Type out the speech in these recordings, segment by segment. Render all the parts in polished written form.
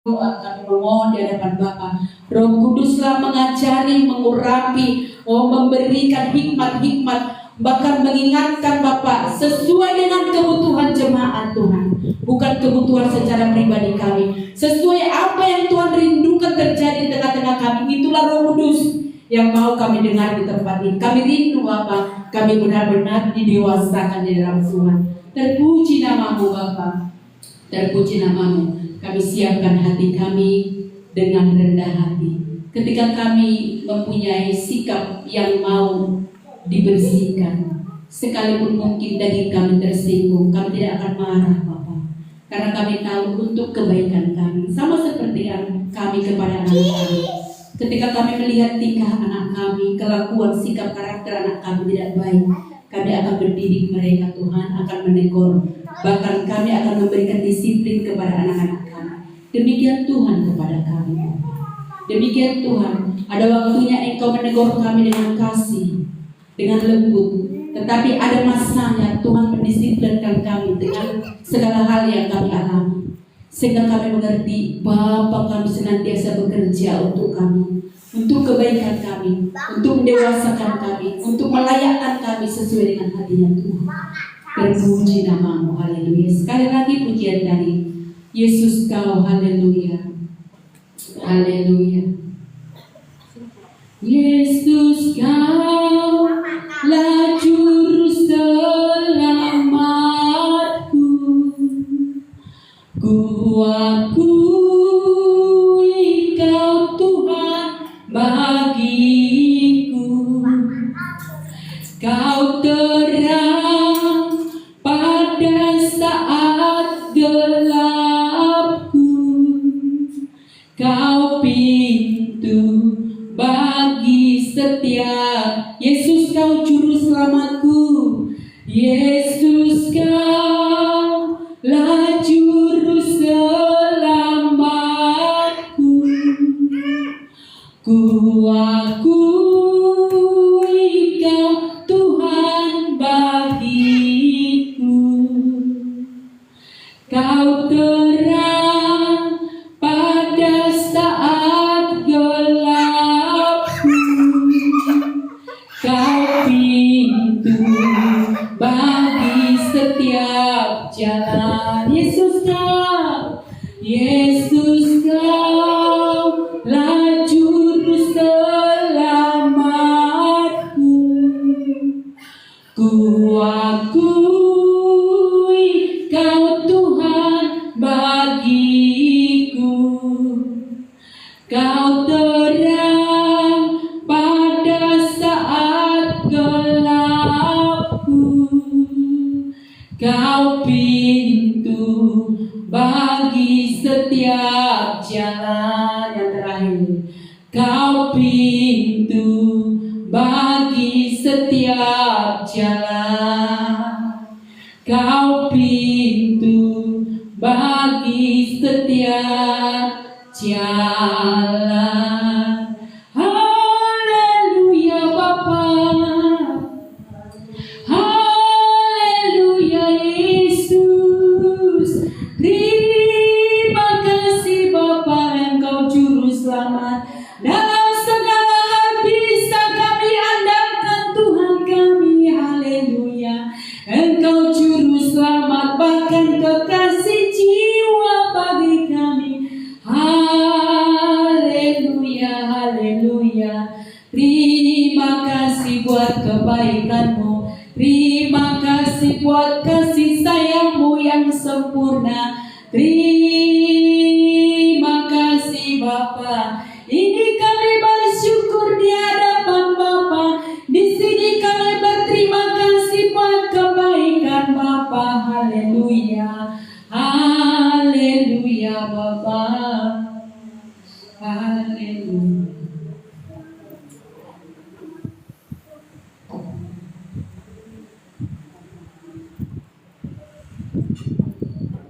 Doa kami memohon di hadapan Bapa. Roh Kuduslah mengajari, mengurapi, memberikan hikmat-hikmat, bahkan mengingatkan Bapa sesuai dengan kebutuhan jemaat Tuhan, bukan kebutuhan secara pribadi kami. Sesuai apa yang Tuhan rindukan terjadi di tengah-tengah kami. Itulah Roh Kudus yang mau kami dengar di tempat ini. Kami rindu Bapa, kami benar-benar didewasakan di dalam Tuhan. Terpuji namamu Bapa, terpuji namamu. Kami siapkan hati kami dengan rendah hati. Ketika kami mempunyai sikap yang mau dibersihkan, sekalipun mungkin daging kami tersinggung, kami tidak akan marah Bapak. Karena kami tahu untuk kebaikan kami. Sama seperti kami kepada anak kami. Ketika kami melihat tingkah anak kami, kelakuan, sikap, karakter anak kami tidak baik, kami akan mendidik mereka Tuhan, akan menegur. Bahkan kami akan memberikan disiplin kepada anak-anak kami. Demikian Tuhan kepada kami. Demikian Tuhan, ada waktunya Engkau menegur kami dengan kasih, dengan lembut. Tetapi ada masanya Tuhan mendisiplinkan kami dengan segala hal yang kami alami. Sehingga kami mengerti Bapa kami senantiasa bekerja untuk kami, untuk kebaikan kami, untuk mendewasakan kami, untuk melayakkan kami sesuai dengan hatinya Tuhan. Terpuji namamu, haleluya. Sekali lagi pujian tadi, Yesus kau, haleluya, haleluya. Yesus kau lah juru selamatku, ku akui kau Tuhan bagiku, kau terang pada saat gelapku, kau pintu bagi setiap. Yesus kau juru selamatku, Yesus kau lah juru selamatku, ku akui kau Tuhan bagiku, kau terang pada saat gelapku, kau pintu bagi setiap jalan. Yesus kau lah juru selamatku, ku akui kau Tuhan bagiku, kau terang pada saat gelapku, kau pintu bagi setiap jalan. Yang terakhir, kau pintu bagi setiap jalan, kau pintu bagi setiap jalan. Haleluya Bapa, haleluya Yesus. Terima kasih Bapa, Engkau juru selamat. Dalam segala hal bisa kami andalkan Tuhan kami. Haleluya, Engkau juru selamat, bahkan kekasih jiwa bagi kami. Haleluya, haleluya. Terima kasih buat kebaikan-Mu. Terima kasih buat kasih sayang-Mu yang sempurna. Terima kasih Bapa. Ini kami bersyukur di hadapan Bapa. Di sini kami berterima kasih buat kebaikan Bapa. Haleluya, haleluya Bapa. Haleluya.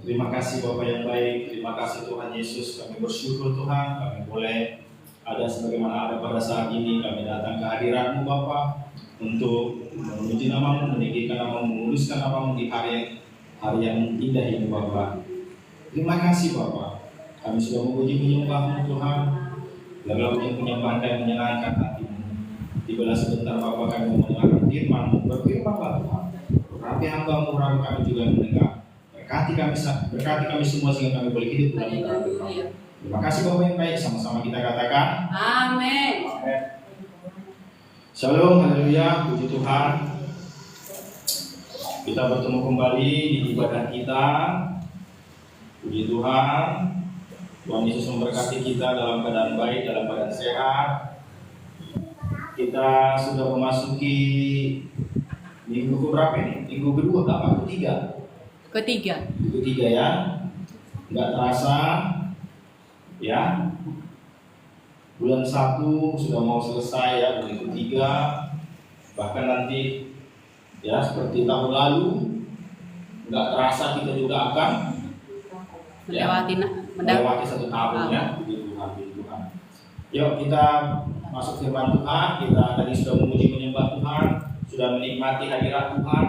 Terima kasih Bapak yang baik, terima kasih Tuhan Yesus. Kami bersyukur Tuhan, kami boleh ada sebagaimana ada pada saat ini. Kami datang ke hadirat-Mu Bapa untuk memuji nama-Mu, meninggikan nama-Mu, memuluskan nama-Mu di hari yang indah ini Bapa. Terima kasih Bapa. Kami sudah memuji menyembah-Mu Tuhan. Biarlah penyembahan kami menyenangkan hati-Mu. Tibalah sebentar Bapa kami mendengarkan firman-Mu. Berfirmanlah Tuhan. Berarti hamba-Mu kami juga mendengar. Berkati kami semua sehingga kami boleh hidup dalam firman-Mu. Terima kasih Bapak yang baik, sama-sama kita katakan Amin. Shalom, haleluya, puji Tuhan. Kita bertemu kembali di ibadah kita. Puji Tuhan. Tuhan Yesus memberkati kita dalam keadaan baik, dalam keadaan sehat. Kita sudah memasuki minggu berapa ini? Minggu kedua, apa? Ketiga ya. Nggak terasa ya. Bulan 1 sudah mau selesai ya, bulan ketiga. Bahkan nanti ya seperti tahun lalu, nggak terasa kita juga akan melewati 1 tahun ya. Puji Tuhan. Yuk kita masuk firman Tuhan. Kita tadi sudah memuji menyembah Tuhan, sudah menikmati hadirat Tuhan.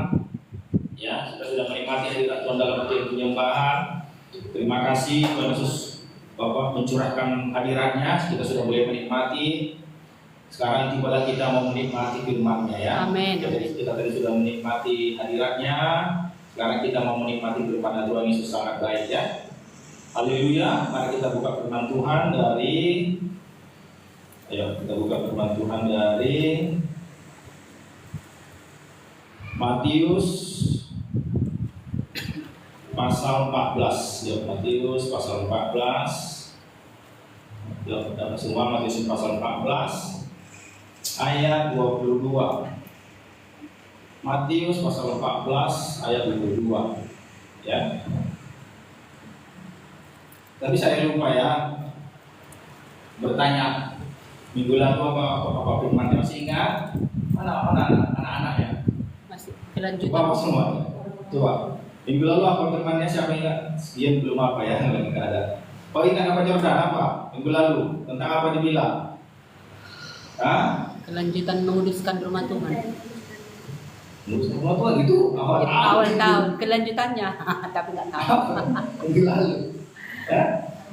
Ya, kita sudah menikmati hadirat Tuhan dalam bentuk penyembahan. Terima kasih Tuhan Yesus Bapak mencurahkan hadiratnya, kita sudah boleh menikmati. Sekarang tibalah kita mau menikmati firman-Nya ya. Amin. Jadi kita tadi sudah menikmati hadiratnya. Sekarang kita mau menikmati firman Tuhan Yesus sangat baik ya. Haleluya. Mari kita buka firman Tuhan dari Matius pasal 14. Ya, Matius pasal 14. Ya, kita semua Matius pasal 14 ayat 22. Matius pasal 14 ayat 22. Ya. Tapi saya lupa ya bertanya minggu lalu apa firman masih ingat? Mana anak-anak ya? Masih kelanjutan. Bapak semua. Coba. Minggu lalu apa firmannya siapa ingat? Dia belum apa ya, nggak ada. Oh ingat apa Jordan apa? Minggu lalu tentang apa dibilang? Kelanjutan menguduskan rumah Tuhan. Menguduskan rumah Tuhan itu awal tahun kelanjutannya, tapi nggak tahu. Minggu lalu.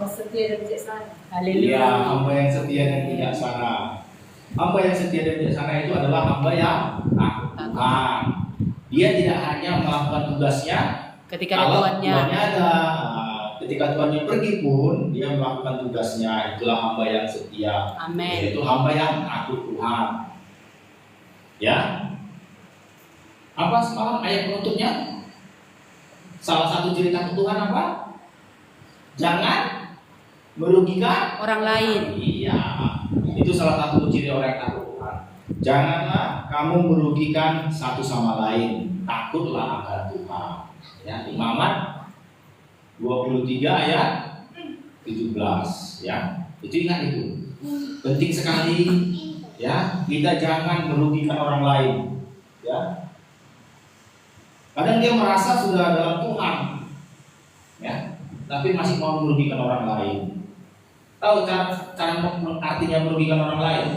Setia dan bijaksana. Haleluya. Ya, hamba yang setia dan bijaksana. Hamba yang setia dan bijaksana itu adalah hamba yang takut Tuhan. Dia tidak hanya melakukan tugasnya Ketika ada tuannya ada. Ketika tuannya pergi pun dia melakukan tugasnya. Itulah hamba yang setia. Amin. Itu hamba yang takut Tuhan. Ya. Apa semalam ayat penutupnya? Salah satu ciri takut Tuhan apa? Jangan merugikan orang lain. Iya. Itu salah satu ciri orang yang takut Tuhan. Janganlah kamu merugikan satu sama lain. Takutlah akan Tuhan. Ya, Imamat 23 ayat 17 ya. Itu ingat itu. Penting sekali ya, kita jangan merugikan orang lain. Ya. Kadang dia merasa sudah dalam Tuhan. Ya, tapi masih mau merugikan orang lain. Tahu cara artinya merugikan orang lain?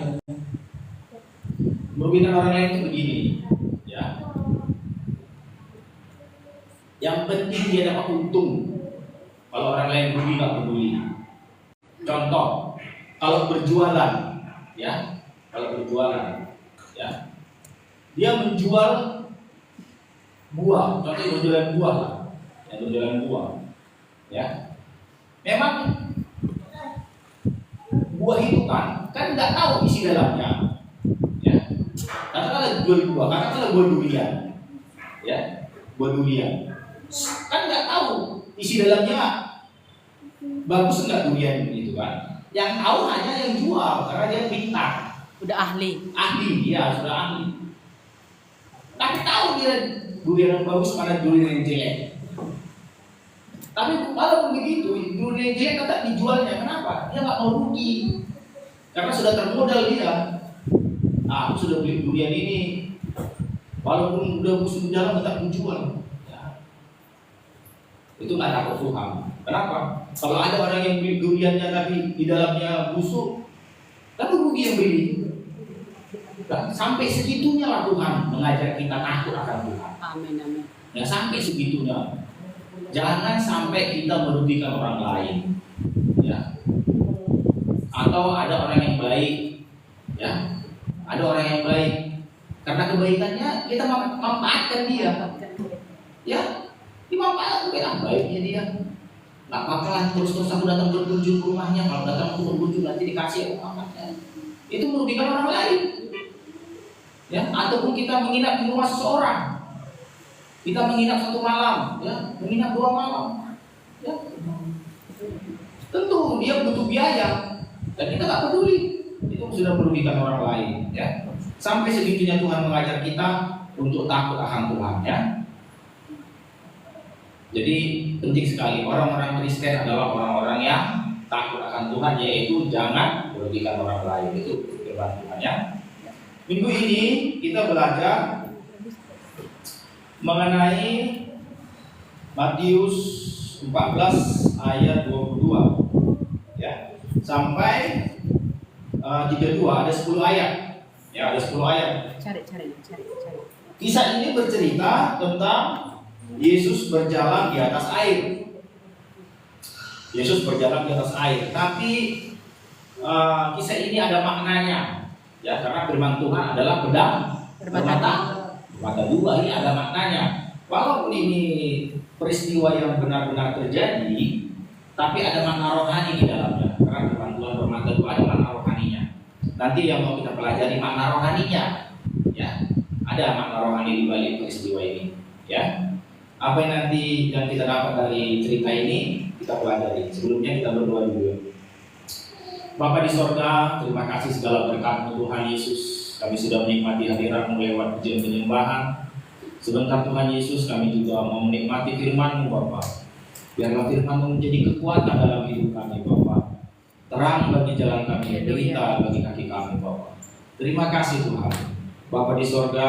Merugikan orang lain itu begini, ya. Yang penting dia dapat untung. Kalau orang lain rugi nggak peduli. Contoh, kalau berjualan, ya, ya, dia menjual buah, contoh berjualan buah lah, ya, berjualan buah, ya. Memang buah itu kan nggak tahu isi dalamnya, ya. Katakanlah jual buah, katakanlah buah durian, ya, buah durian, kan nggak tahu isi dalamnya bagus nggak durian itu kan. Yang tahu hanya yang jual karena dia pintar, Udah ahli. dia sudah ahli. Tapi tahu dia durian yang bagus mana durian yang jelek. Tapi kalau begitu, durian yang jelek tetap dijualnya. Kenapa? Dia nggak mau rugi. Karena sudah termodal dia. Aku sudah beli durian ini, walaupun udah busuk di dalam tetap dijual. Ya. Itu nggak takut Tuhan. Kenapa? Kalau ada orang yang beli duriannya tapi di dalamnya busuk, lalu rugi yang beli. Dan sampai segitunya lah Tuhan mengajar kita takut akan Tuhan. Amin, amin. Ya sampai segitunya. Jangan sampai kita merugikan orang lain. tahu ada orang yang baik, ya, ada orang yang baik. Karena kebaikannya kita manfaatkan dia, ya, dimanfaatkan baiknya dia. Nggak apa-apa lah terus aku datang berkunjung ke rumahnya. Kalau datang aku berkunjung nanti dikasih uangnya. Itu merugikan orang lain, ya. Ataupun kita menginap di rumah seseorang, kita menginap 1 malam, ya, menginap 2 malam, ya. Tentu dia butuh biaya dan kita nggak peduli, itu sudah merugikan orang lain, ya. Sampai segitunya Tuhan mengajar kita untuk takut akan Tuhan, ya. Jadi penting sekali, orang-orang Kristen adalah orang-orang yang takut akan Tuhan, yaitu jangan merugikan orang lain. Itu firman Tuhan, ya. Minggu ini kita belajar mengenai Matius 14 ayat 22, ya, sampai 32, ada 10 ayat. Ya, ada 10 ayat. Cari. Kisah ini bercerita tentang Yesus berjalan di atas air. Yesus berjalan di atas air, tapi kisah ini ada maknanya, ya, karena firman Tuhan adalah pedang bermata 2. Ini ada maknanya. Walaupun ini peristiwa yang benar-benar terjadi, tapi ada makna rohani di dalamnya. Karena firman Tuhan bermata 2 ada makna rohaninya. Nanti yang mau kita pelajari makna rohaninya, ya, ada makna rohani di balik peristiwa ini, ya. Apa yang nanti yang kita dapat dari cerita ini kita pelajari. Sebelumnya kita berdoa dulu. Bapa di sorga, terima kasih segala berkat-Mu Tuhan Yesus. Kami sudah menikmati hadirat-Mu lewat pujian penyembahan. Sebentar Tuhan Yesus, kami juga mau menikmati firman-Mu Bapa. Biarlah firman-Mu menjadi kekuatan dalam hidup kami Bapa. Terang bagi jalan kami, berita bagi kaki kami Bapa. Terima kasih Tuhan. Bapa di sorga,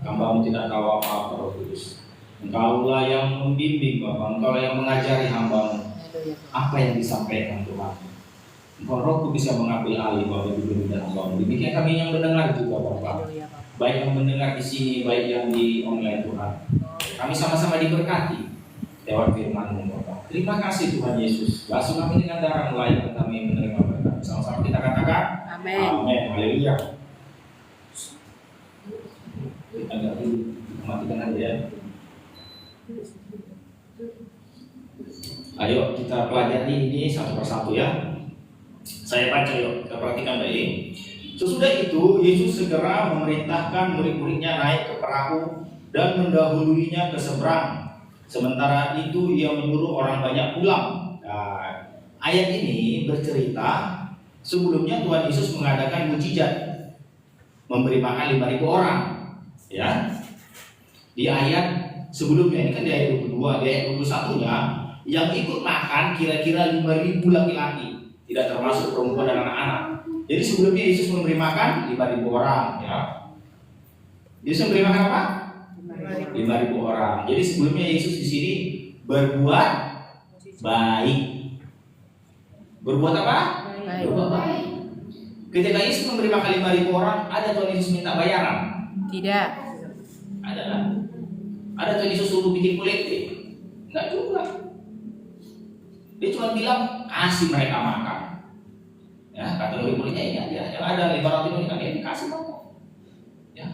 hamba-Mu tidak tahu apa-apa Roh Kudus. Engkaulah yang membimbing Bapa, Engkaulah yang mengajari hamba-Mu apa yang disampaikan Tuhan. Engkau Roh Kudus yang mengambil alih Bapa di bumi dan hamba-Mu. Demikian kami yang mendengar juga Bapa, baik yang mendengar di sini, baik yang di online Tuhan. Kami sama-sama diberkati lewat firman-Mu Bapa. Terima kasih Tuhan Yesus. Basuh kami dengan darah melayan kami menerima berkat. Sama-sama kita katakan Amin. Amin. Haleluya. Agak dulu matikan aja ya. Ayo kita pelajari ini satu persatu ya. Saya baca yuk, kita perhatikan baik. Sesudah itu Yesus segera memerintahkan murid-muridnya naik ke perahu dan mendahuluinya ke seberang. Sementara itu ia menyuruh orang banyak pulang. Nah, ayat ini bercerita sebelumnya Tuhan Yesus mengadakan mujizat, memberi makan 5.000 orang. Ya, di ayat sebelumnya ini kan di ayat 22, di ayat 21-nya yang ikut makan kira-kira 5.000 laki-laki, tidak termasuk perempuan dan anak-anak. Jadi sebelumnya Yesus memberi makan 5.000 orang, ya. Yesus memberi makan apa? 5.000 orang. Jadi sebelumnya Yesus di sini berbuat baik. Berbuat apa? Berbuat baik. Ketika Yesus memberi makan 5.000 orang, ada Tuhan Yesus minta bayaran? Tidak. Ada kan? Ada Tuhan Yesus suruh bikin kolektif? Enggak juga. Dia cuma bilang kasih mereka makan. Ya, kata murid-muridnya ini aja. Yang ada 500 ini kan ini kasih makan. Ya.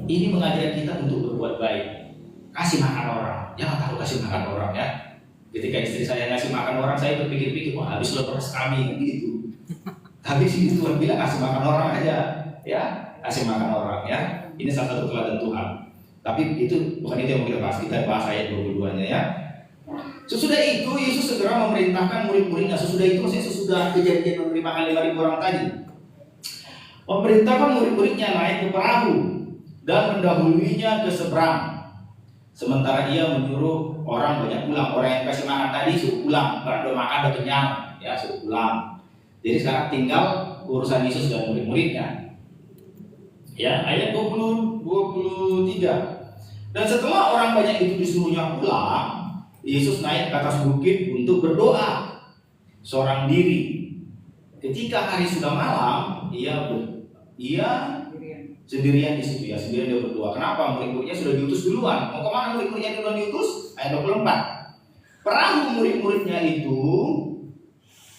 Ini mengajar kita untuk berbuat baik. Kasih makan orang. Jangan takut kasih makan orang ya. Ketika istri saya ngasih makan orang, saya berpikir-pikir, wah habis lo beras kami gitu. Tapi sini Tuhan bilang kasih makan orang aja, ya, kasih makan orang ya. Ini salah satu teladan Tuhan. Tapi itu bukan itu yang mau kita bahas. Kita bahas ayat 22-nya ya. Sesudah itu Yesus segera memerintahkan murid-muridnya. Sesudah itu maksudnya sesudah kejadian memberi makan 5.000 orang tadi, memerintahkan murid-muridnya naik ke perahu dan mendahuluinya ke seberang. Sementara ia menyuruh orang banyak pulang. Orang yang kasih makan tadi suruh pulang, karena udah makan udah kenyang, ya suruh pulang. Jadi sekarang tinggal urusan Yesus dan murid-muridnya. Ya, ayat 23. Dan setelah orang banyak itu disuruhnya pulang, Yesus naik ke atas bukit untuk berdoa seorang diri. Ketika hari sudah malam, ia sendirian di situ ya, sendirian dia berdoa. Kenapa? Murid-muridnya sudah diutus duluan. Mau kemana murid-muridnya duluan diutus? Ayat 24. Perahu murid-muridnya itu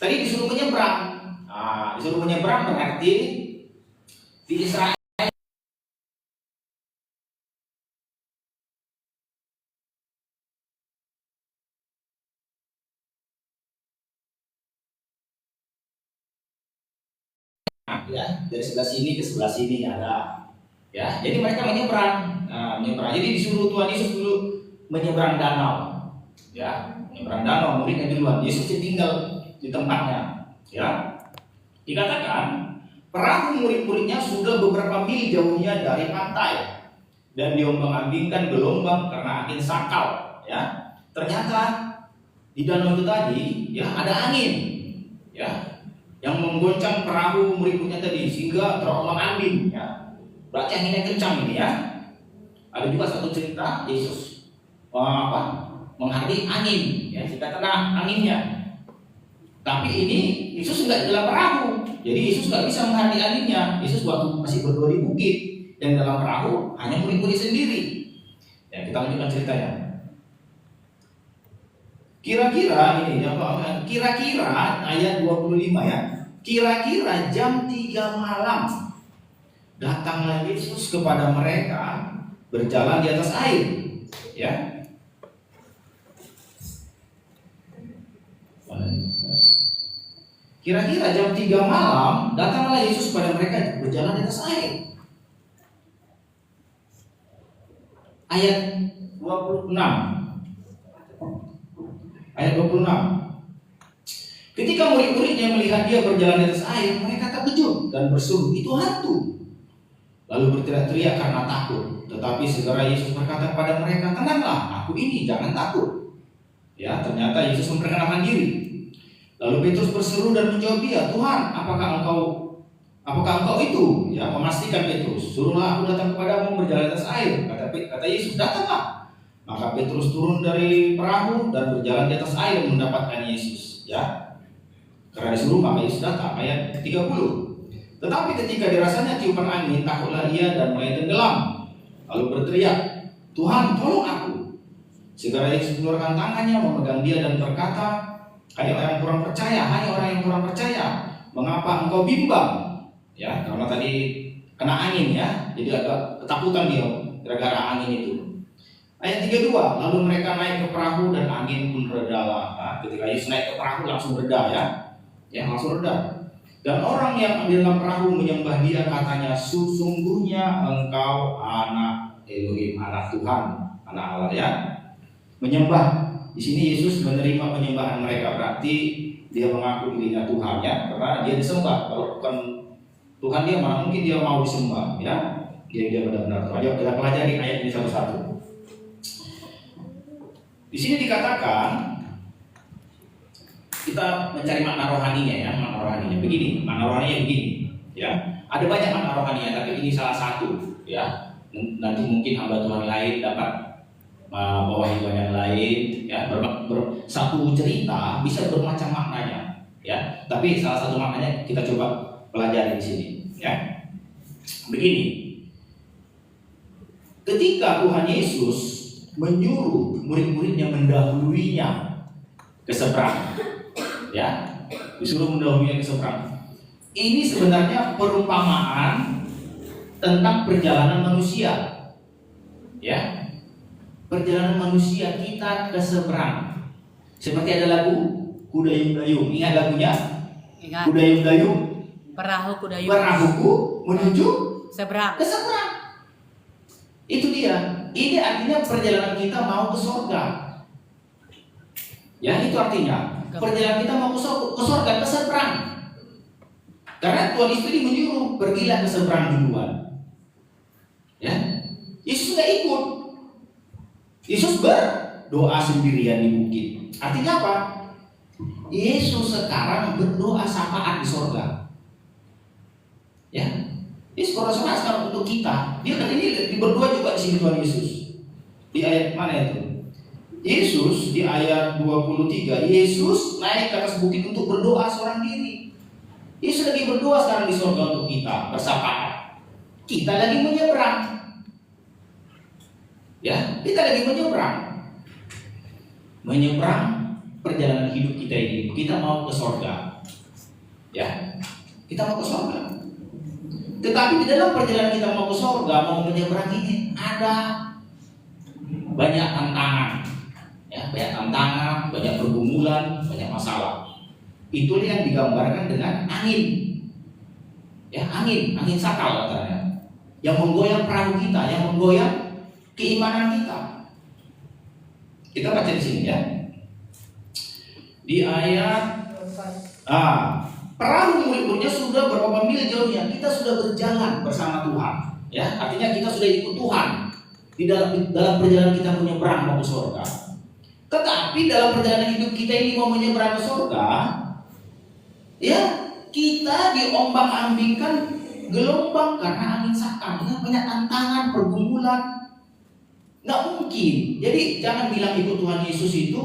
tadi disuruh menyeberang. Disuruh menyeberang berarti di Israel ya, dari sebelah sini ke sebelah sini ada. Ya, jadi mereka menyeberang. Menyeberang. Jadi disuruh Tuhan Yesus dulu menyeberang danau. Ya, menyeberang danau, muridnya duluan. Yesus tinggal di tempatnya. Ya, dikatakan perahu murid-muridnya sudah beberapa mil jauhnya dari pantai dan diombang-ambingkan gelombang karena angin sakal. Ya, ternyata di danau itu tadi ya ada angin. Ya, yang menggoncang perahu murid-muridnya tadi sehingga terombang-ambing. Ya, berarti anginnya kencang ini ya. Ada juga satu cerita Yesus menghadapi angin, ya kita kena anginnya. Tapi ini Yesus nggak di dalam perahu, jadi Yesus nggak bisa menghadapi anginnya. Yesus waktu masih berdua di bukit, dan dalam perahu hanya murid-murid sendiri. Ya kita lanjutkan ceritanya. Kira-kira ini kira-kira ayat 25 ya. Kira-kira jam 3 malam datanglah Yesus kepada mereka berjalan di atas air. Ya. Kira-kira jam 3 malam datanglah Yesus kepada mereka berjalan di atas air. Ayat 26. Ayat 26. Ketika murid-muridnya melihat dia berjalan di atas air, mereka terkejut dan berseru, "Itu hantu." Lalu berteriak-teriak karena takut. Tetapi segera Yesus berkata kepada mereka, "Tenanglah, aku ini, jangan takut." Ya, ternyata Yesus memperkenalkan diri. Lalu Petrus berseru dan menjawab dia, "Tuhan, apakah engkau itu?" Ya, memastikan Petrus, "Suruhlah aku datang kepadamu berjalan di atas air." Kata Yesus, "Datanglah." Maka Petrus turun dari perahu dan berjalan di atas air mendapatkan Yesus. Ya, karena disuruh maka Yesus datang. Ayat 30. Tetapi ketika dirasanya tiupan angin, takutlah ia dan mulai tenggelam. Lalu berteriak, "Tuhan, tolong aku." Segera Yesus mengeluarkan tangannya, memegang dia dan berkata, "Hai orang yang kurang percaya, mengapa engkau bimbang?" Ya, karena tadi kena angin ya, jadi agak ketakutan dia gara-gara angin itu. Ayat 32, lalu mereka naik ke perahu dan angin pun redalah. Nah, ketika Yesus naik ke perahu langsung reda ya langsung reda. Dan orang yang di dalam perahu menyembah dia, katanya, "Sesungguhnya engkau anak Elohim, anak Tuhan, anak Allah." Ya, menyembah. Di sini Yesus menerima penyembahan mereka, berarti dia mengaku dirinya Tuhan ya, karena dia disembah. Kalau bukan Tuhan dia, mana mungkin dia mau disembah ya? Dia benar-benar Tuhan. Ayo kita pelajari ayat ini satu-satu. Di sini dikatakan kita mencari makna rohaninya ya, makna rohaninya begini, ya. Ada banyak makna rohaninya, tapi ini salah satu ya. Nanti mungkin hamba Tuhan lain dapat bawahi banyak lain ya. Satu cerita bisa bermacam maknanya ya, tapi salah satu maknanya kita coba pelajari di sini ya. Begini, ketika Tuhan Yesus menyuruh murid-muridnya mendahuluinya ke seberang, ya, disuruh mendahuluinya ke seberang. Ini sebenarnya perumpamaan tentang perjalanan manusia, ya, perjalanan manusia kita ke seberang. Seperti ada lagu Kudayung-dayung, ingat lagunya? Ingat. Kudayung-dayung, Perahu kudayung. perahuku menuju Seberang. ke seberang. Itu dia. Ini artinya perjalanan kita mau ke surga. Ya, itu artinya perjalanan kita mau ke surga, ke seberang. Karena Tuhan Yesus ini menyuruh, "Pergilah ke seberang duluan." Ya, Yesus nggak ikut. Yesus berdoa sendirian di bukit. Artinya apa? Yesus sekarang berdoa syafaat di surga. Ya, Yesus berdoa syafaat sekarang untuk kita. Dia kan ini berdoa juga di sini Tuhan Yesus. Di ayat mana itu? Yesus di ayat 23, Yesus naik ke atas bukit untuk berdoa seorang diri. Yesus lagi berdoa sekarang di surga untuk kita, bersyafaat. Kita lagi menyeberang. Ya, kita lagi menyeberang. Menyeberang perjalanan hidup kita ini. Kita mau ke surga. Ya. Kita mau ke surga. Tetapi di dalam perjalanan kita mau ke surga, mau menyeberang ini, ada banyak tantangan. Ya, banyak tantangan, banyak pergumulan, banyak masalah. Itulah yang digambarkan dengan angin. Ya, angin sakal katanya. Yang menggoyang perahu kita, yang menggoyang keimanan kita. Kita baca di sini ya. Di ayat perahu murid-muridnya sudah berapa mil jauhnya, kita sudah berjalan bersama Tuhan. Ya, artinya kita sudah ikut Tuhan di dalam perjalanan kita menyeberang mau ke surga. Tetapi dalam perjalanan hidup kita ini mau menyeberang ke surga, ya kita diombang-ambingkan gelombang karena angin sakal. Ya, banyak tantangan, pergumulan. Nggak mungkin. Jadi jangan bilang ikut Tuhan Yesus itu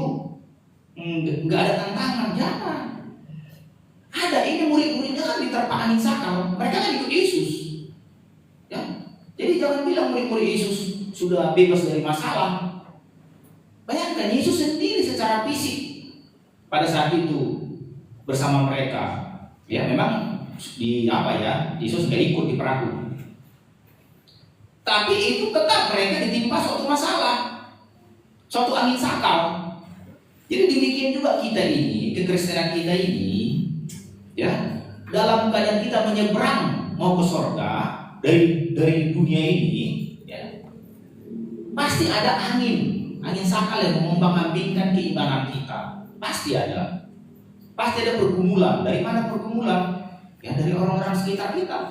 nggak ada tantangan, jangan. Ada, ini murid-muridnya kan diterpa angin sakal, mereka kan ikut Yesus. Ya, jadi jangan bilang murid-murid Yesus sudah bebas dari masalah. Bayangkan Yesus sendiri secara fisik pada saat itu bersama mereka. Ya, memang Yesus nggak ikut di perahu. Tapi itu tetap mereka ditimpa suatu masalah, suatu angin sakal. Jadi demikian juga kita ini, kekristenan kita ini, ya, dalam keadaan kita menyeberang mau ke surga dari dunia ini, ya, pasti ada angin sakal yang mengombang-ambingkan keimanan kita. Pasti ada pergumulan. Dari mana pergumulan? Ya, dari orang-orang sekitar kita.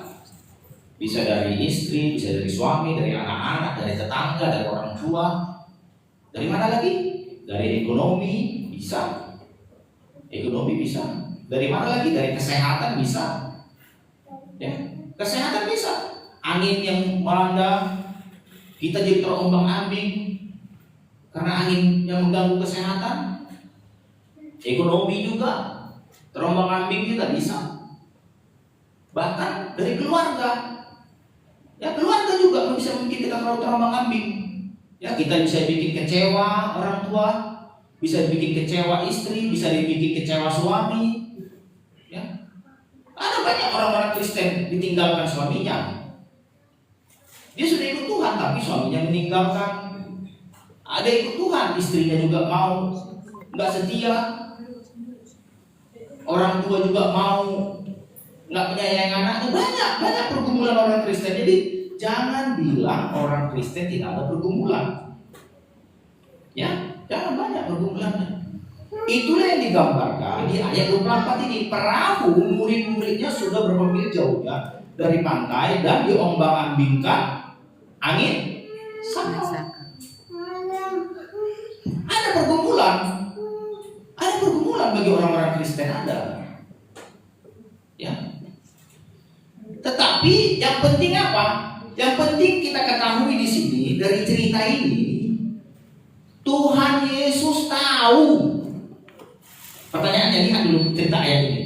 Bisa dari istri, bisa dari suami, dari anak-anak, dari tetangga, dari orang tua. Dari mana lagi? Dari ekonomi bisa. Dari mana lagi? Dari kesehatan bisa. Ya, kesehatan bisa. Angin yang melanda, kita jadi terombang-ambing karena angin yang mengganggu kesehatan. Ekonomi juga terombang-ambing kita bisa. Bahkan dari keluarga. Ya, keluarga juga bisa bikin kita terombang-ambing. Ya, kita bisa bikin kecewa orang tua, bisa bikin kecewa istri, bisa dibikin kecewa suami. Ya. Ada banyak orang-orang Kristen ditinggalkan suaminya. Dia sudah ikut Tuhan tapi suaminya meninggalkan. Ada ikut Tuhan, istrinya juga mau nggak setia. Orang tua juga mau nggak menyayangi anaknya. Banyak pergumulan orang Kristen. Jadi jangan bilang orang Kristen tidak ada pergumulan. Ya, jangan banyak pergumulannya. Itulah yang digambarkan di ayat 24 ini. Perahu murid-muridnya sudah berapa mil jauhnya dari pantai dan diombang-ambingkan angin sakal. Ada pergumulan bagi orang-orang Kristen, ada. Ya. Tetapi yang penting apa? Yang penting kita ketahui di sini dari cerita ini, Tuhan Yesus tahu. Pertanyaannya, lihat dulu cerita ayat ini.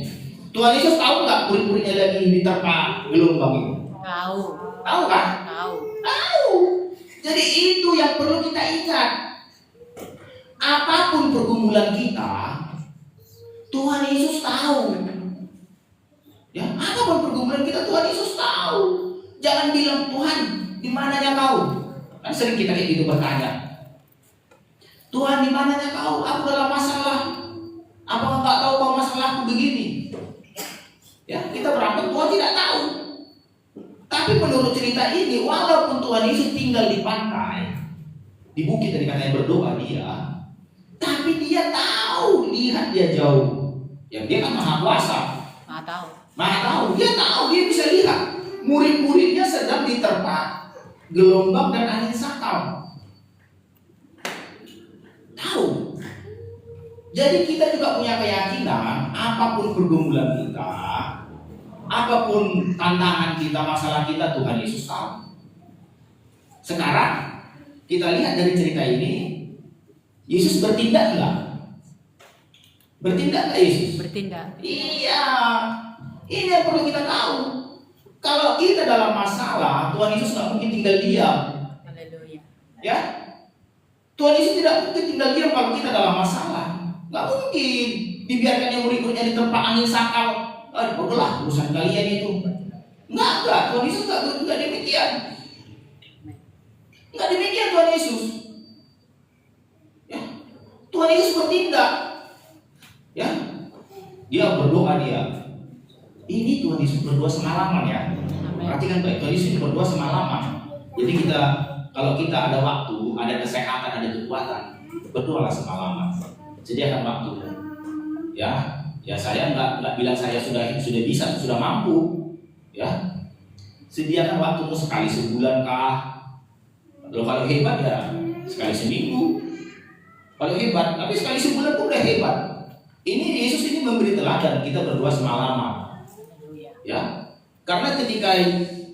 Tuhan Yesus tahu nggak murid-muridnya lagi diterpa gelombang ini? Tahu. Tahu kan? Tahu. Jadi itu yang perlu kita ingat. Apapun pergumulan kita, Tuhan Yesus tahu. Ya, apapun pergumulan kita, Tuhan Yesus tahu. Jangan bilang, Tuhan, di mananya kau? Kan sering kita kayak gitu bertanya. Tuhan, di mananya kau? Aku dalam masalah. Apakah tak tahu kau masalahku begini? Ya, kita berangkat, Tuhan tidak tahu. Tapi menurut cerita ini, walaupun Tuhan Yesus tinggal di pantai, di bukit tadi katanya berdoa dia, tapi dia tahu, lihat dia jauh. Ya, dia kan maha kuasa. Maha tahu, dia tahu, dia bisa lihat murid-muridnya sedang diterpa gelombang dan angin sakal. Tahu. Jadi kita juga punya keyakinan, apapun pergumulan kita, apapun tantangan kita, masalah kita, Tuhan Yesus tahu. Sekarang kita lihat dari cerita ini, Yesus bertindak enggak? Bertindak enggak Yesus? Bertindak. Iya. Ini yang perlu kita tahu. Kalau kita dalam masalah, Tuhan Yesus nggak mungkin tinggal diam. Haleluya. Ya, Tuhan Yesus tidak mungkin tinggal diam kalau kita dalam masalah. Nggak mungkin dibiarkan yang murid-muridnya diterpa angin sakal. Udahlah urusan kalian itu. Enggak, Tuhan Yesus enggak demikian. Enggak demikian Tuhan Yesus. Ya. Tuhan Yesus bertindak. Ya. Dia berdoa dia. Ini Tuhan Yesus berdoa semalaman ya. Perhatikan baik, Tuhan Yesus berdoa semalaman. Jadi kalau kita ada waktu, ada kesehatan, ada kekuatan, berdoalah semalaman. Sediakan waktu. Ya saya nggak bilang saya sudah bisa, sudah mampu. Ya, sediakan waktu sekali sebulan kah? Kalau hebat ya sekali seminggu. Kalau hebat, tapi sekali sebulan pun udah hebat. Ini Yesus ini memberi teladan kita berdoa semalaman. Ya, karena ketika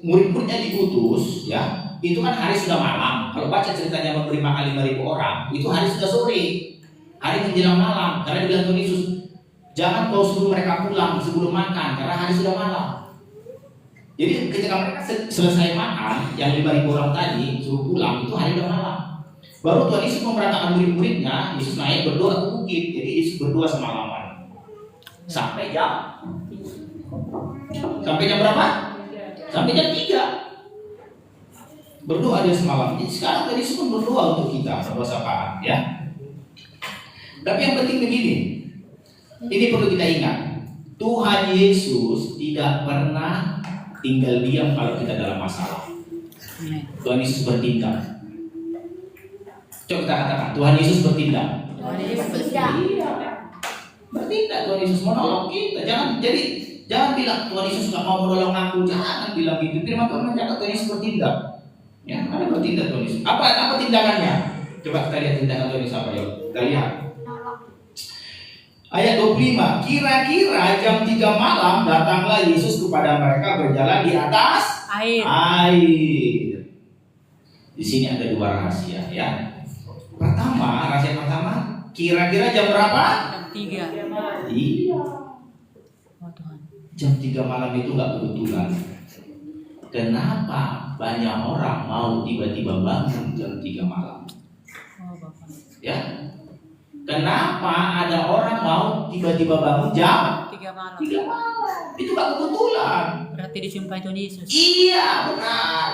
murid-muridnya diutus, ya itu kan hari sudah malam. Kalau baca ceritanya memberi makan 5.000 orang, itu hari sudah sore, hari menjelang malam. Karena dibilang Tuhan Yesus, jangan kau suruh mereka pulang sebelum makan, karena hari sudah malam. Jadi ketika mereka selesai makan, yang 5.000 orang tadi suruh pulang, itu hari sudah malam. Baru Tuhan Yesus memerintahkan murid-muridnya, Yesus naik berdoa ke bukit. Jadi Yesus berdoa semalaman sampai jam berapa? Sampai jam 3. Berdoa dia semalam. Jadi sekarang Tuhan Yesus pun berdoa untuk kita, saudara sapaan, ya. Tapi yang penting begini, ini perlu kita ingat, Tuhan Yesus tidak pernah tinggal diam kalau kita dalam masalah. Tuhan Yesus bertindak. Coba kita katakan, Tuhan Yesus bertindak. Tuhan Yesus bertindak. Bertindak, Tuhan Yesus menolong kita. Jangan bilang Tuhan Yesus nggak mau menolong aku. Jangan bilang gitu. Firman Tuhan mencatat Tuhan Yesus bertindak. Ya, ada bertindak Tuhan Yesus. Apa tindakannya? Coba kita lihat tindakan Tuhan Yesus apa ya? Kita lihat. Ayat 25. Kira-kira jam 3 malam datanglah Yesus kepada mereka berjalan di atas Air. Di sini ada 2 rahasia ya. Rahasia pertama, kira-kira jam berapa? Jam 3. Iya. Oh Tuhan. Jam 3 malam itu nggak kebetulan. Kenapa banyak orang mau tiba-tiba bangun jam 3 malam? Oh Bapak. Ya. Kenapa ada orang mau tiba-tiba bangun jam 3 malam. 3 malam? Itu nggak kebetulan. Berarti disumpah Tuhan Yesus. Iya, benar.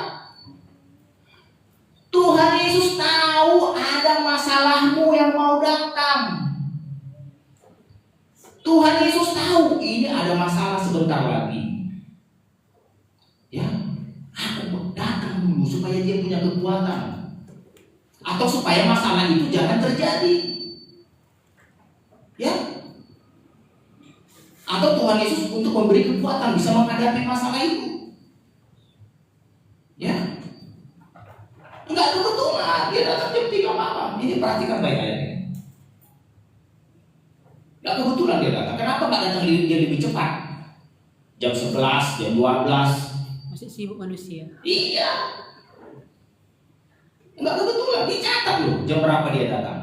Tuhan Yesus tahu ada masalahmu yang mau datang. Tuhan Yesus tahu ini ada masalah sebentar lagi. Ya, aku datang dulu supaya dia punya kekuatan, atau supaya masalah itu jangan terjadi. Ya, atau Tuhan Yesus untuk memberi kekuatan bisa menghadapi masalah itu. Ya, enggak kebetulan dia datang jam 3 malam. Ini perhatikan baik ayatnya. Enggak kebetulan dia datang. Kenapa enggak datang dia lebih cepat? Jam 11, jam 12. Masih sibuk manusia. Iya. Enggak kebetulan, dicatat loh jam berapa dia datang.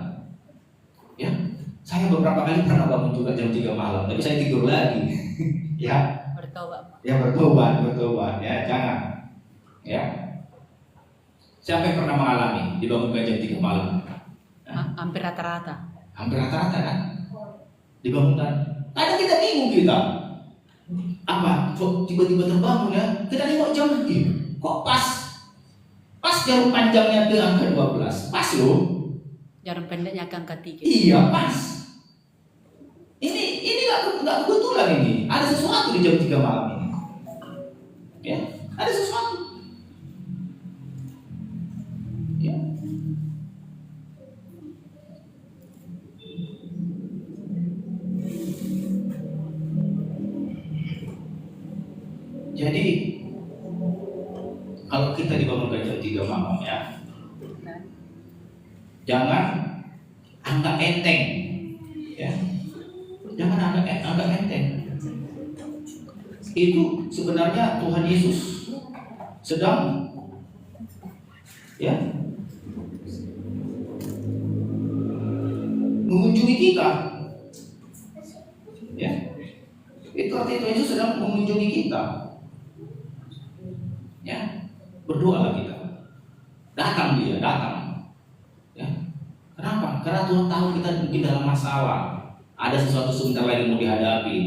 Ya, saya beberapa kali pernah bangun juga jam 3 malam, tapi saya tidur lagi. Ya. Bertobat. Ya bertobat ya, jangan. Ya. Siapa yang pernah mengalami dibangunkan jam 3 malam? Hampir rata-rata. Hampir rata-rata kan? Dibangunkan. Kadang kita bingung kita. Apa? Kok tiba-tiba terbangun ya? Kita nengok jam lagi. Kok pas jarum panjangnya ke angka 12. Pas loh. Jarum pendeknya ke angka 3. Iya, pas. Ini nggak kebetulan ini. Ada sesuatu di jam 3 malam ini. Ya, ada sesuatu. Ya. Jadi kalau kita dibangunkan jam 3 malam ya, jangan anggap enteng, ya. Jangan anggap enteng. Itu sebenarnya Tuhan Yesus sedang, ya, mengunjungi kita, ya. Itu artinya Tuhan Yesus sedang mengunjungi kita. Ya, berdoalah kita. Datang dia. Ya. Kenapa? Karena Tuhan tahu kita mungkin dalam masalah. Ada sesuatu sebentar lagi yang mau dihadapi.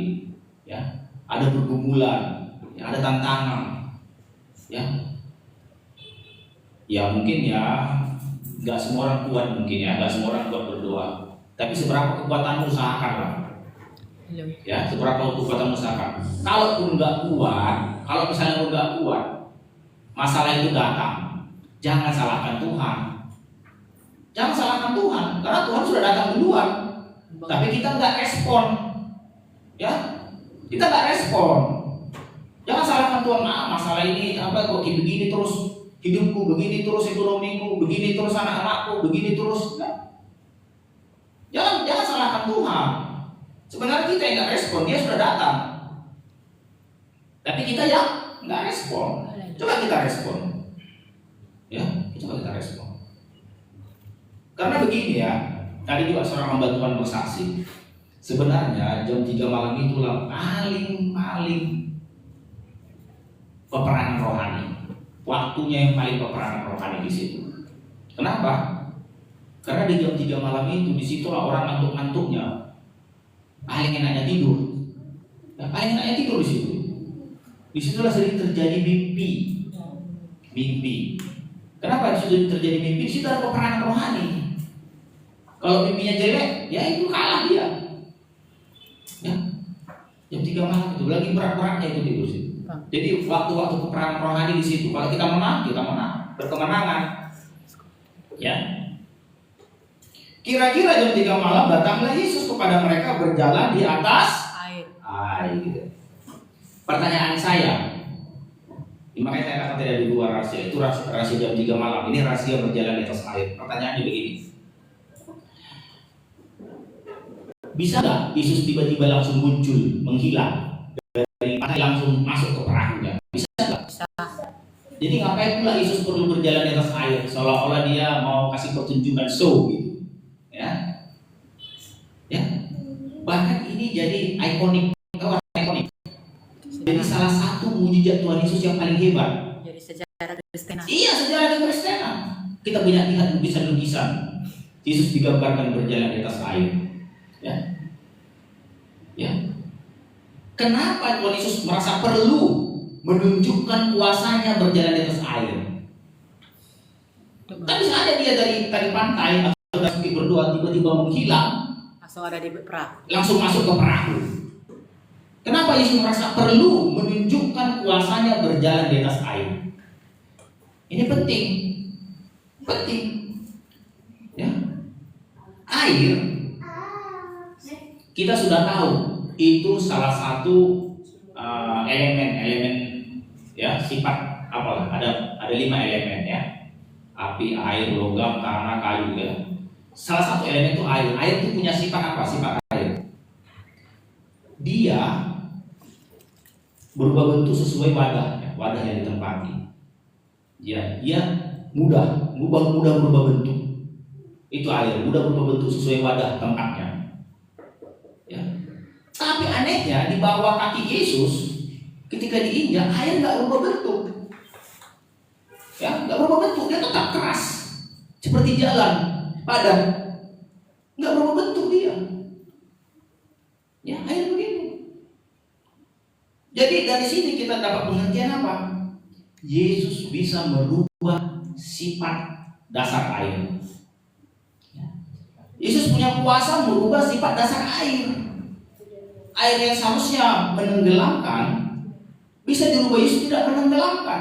Ya. Ada ada pergumulan, ya, ada tantangan, ya. Ya mungkin ya nggak semua orang kuat mungkin ya, nggak semua orang kuat berdoa. Tapi seberapa kekuatan usahakanlah, ya seberapa kekuatan usahakan. Kalaupun nggak kuat, kalau misalnya nggak kuat, masalah itu datang, jangan salahkan Tuhan. Jangan salahkan Tuhan, karena Tuhan sudah datang duluan. Tapi kita nggak respon, ya kita nggak respon. Jangan salahkan Tuhan. Masalah ini apa kok begini terus, hidupku begini terus, ekonomiku begini terus, anak-anakku begini terus. Jangan salahkan Tuhan. Sebenarnya kita yang nggak respon, Dia sudah datang. Tapi kita yang nggak respon. Coba kita respon, ya coba kita respon. Karena begini ya, tadi juga seorang hamba Tuhan bersaksi. Sebenarnya jam 3 malam itulah paling peperangan rohani. Waktunya yang paling peperangan rohani di situ. Kenapa? Karena di jam 3 malam itu disitulah orang ngantuk-ngantuknya paling enaknya tidur. Ya, paling enaknya tidur di situ. Disitulah sering terjadi mimpi. Kenapa disitu terjadi mimpi? Di situ ada peperangan rohani. Kalau mimpinya jelek, ya itu kalah dia. Ya, jam 3 malam itu lagi berat-beratnya itu tidur situ. Jadi waktu-waktu peperangan rohani di situ. Kalau kita menang, berkemenangan. Ya. Kira-kira jam 3 malam datanglah Yesus kepada mereka berjalan di atas air. Pertanyaan saya, makanya saya katakan tidak ada dua rahasia. Itu rahasia jam 3 malam. Ini rahasia berjalan di atas air. Pertanyaannya begini. Bisa nggak Yesus tiba-tiba langsung muncul, menghilang dari mana langsung masuk ke perahunya? Bisa nggak? Bisa. Jadi ngapain pula Yesus perlu berjalan di atas air? Seolah-olah dia mau kasih pertunjukan show gitu. Ya. Bahkan ini jadi ikonik. Jadi salah satu mujizat Tuhan Yesus yang paling hebat. Jadi sejarah Kristen. Iya, sejarah Kristen. Kita banyak lihat lukisan-lukisan Yesus digambarkan berjalan di atas air. Ya. Kenapa Tuhan Yesus merasa perlu menunjukkan kuasanya berjalan di atas air? Kan bisa aja dia dari pantai atau dari berdoa tiba-tiba menghilang, Langsung ada di perahu. langsung masuk ke perahu. Kenapa Yesus merasa perlu menunjukkan kuasanya berjalan di atas air? Ini penting. Ya. Air, kita sudah tahu itu salah satu elemen ya, sifat apa? Ada 5 elemen ya. Api, air, logam, tanah, kayu ya. Salah satu elemen itu air. Air itu punya sifat apa? Sifat air. Dia berubah bentuk sesuai wadah yang ditempati. Dia mudah berubah bentuk. Itu air, mudah berubah bentuk sesuai wadah tempatnya. Ya. Tapi anehnya di bawah kaki Yesus, ketika diinjak, air nggak berubah bentuk. Ya, nggak berubah bentuk, dia tetap keras, seperti jalan padan, nggak berubah bentuk dia. Ya, air begini. Jadi dari sini kita dapat pengertian apa? Yesus bisa merubah sifat dasar air. Yesus punya kuasa merubah sifat dasar air. Air yang seharusnya menenggelamkan bisa dirubah Yesus tidak menenggelamkan.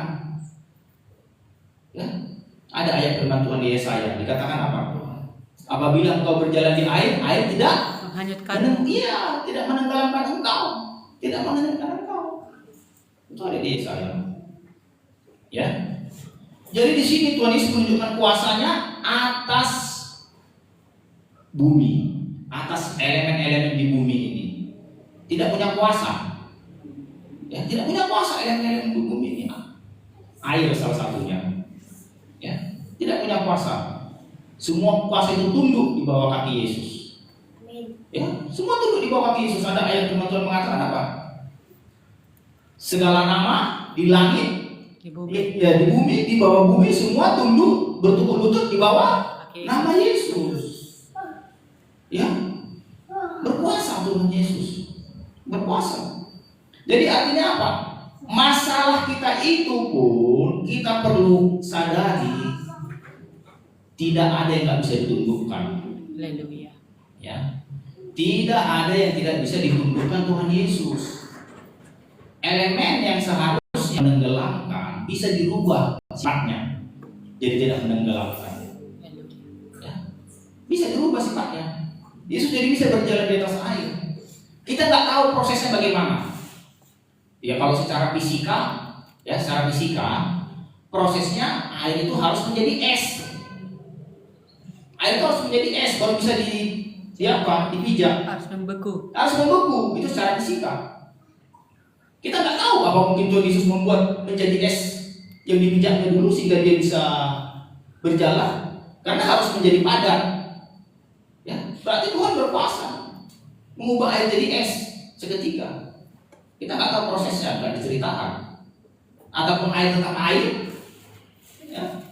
Ya, ada ayat firman Tuhan di Yesaya dikatakan apa? Apabila engkau berjalan di air, air tidak menghanyutkan. Iya, tidak menenggelamkan engkau, tidak menenggelamkan engkau. Itu ada di Yesaya. Ya. Jadi di sini Tuhan Yesus menunjukkan kuasanya atas bumi, atas elemen-elemen di bumi ini. Tidak punya kuasa. Ya, tidak punya kuasa elemen-elemen di bumi ini. Air salah satunya. Ya, tidak punya kuasa. Semua kuasa itu tunduk di bawah kaki Yesus. Ya, semua tunduk di bawah kaki Yesus. Ada ayat firman Tuhan mengatakan apa? Segala nama di langit, Di bumi. ya di bumi, di bawah bumi semua tunduk bertukuk lutut di bawah nama Yesus. Ya, berkuasa Tuhan Yesus, berkuasa. Jadi artinya apa? Masalah kita itu pun kita perlu sadari tidak ada yang nggak bisa ditundukkan. Haleluya. Ya, tidak ada yang tidak bisa ditundukkan Tuhan Yesus. Elemen yang seharusnya menenggelamkan bisa dirubah sifatnya jadi tidak menenggelamkan. Ya, bisa dirubah sifatnya. Yesus jadi bisa berjalan di atas air. Kita nggak tahu prosesnya bagaimana. Ya kalau secara fisika, prosesnya air itu harus menjadi es. Air itu harus menjadi es baru bisa dipijak. Harus membeku. Harus membeku, itu secara fisika. Kita nggak tahu apa mungkin Tuhan Yesus membuat menjadi es yang dipijaknya dulu sehingga dia bisa berjalan, karena harus menjadi padat. Ya, berarti Tuhan berkuasa mengubah air jadi es seketika. Kita nggak tahu prosesnya, nggak diceritakan. Ataupun air tetap air. Ya.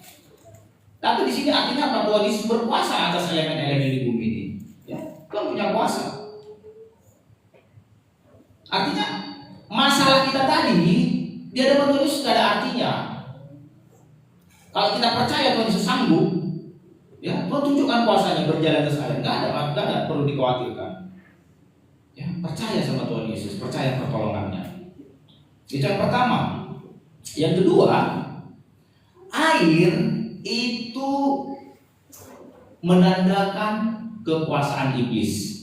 Tapi di sini artinya apa? Tuhan Yesus berkuasa atas elemen-elemen di bumi ini. Ya, Tuhan punya kuasa. Artinya masalah kita tadi di hadapan Tuhan Yesus tidak ada artinya. Kalau kita percaya Tuhan Yesus sanggup, ya Tuhan tunjukkan kuasanya berjalan atas air. Nggak ada perlu dikhawatirkan. Ya, percaya sama Tuhan Yesus, percaya pertolongannya. Itu yang pertama. Yang kedua, air itu menandakan kekuasaan iblis.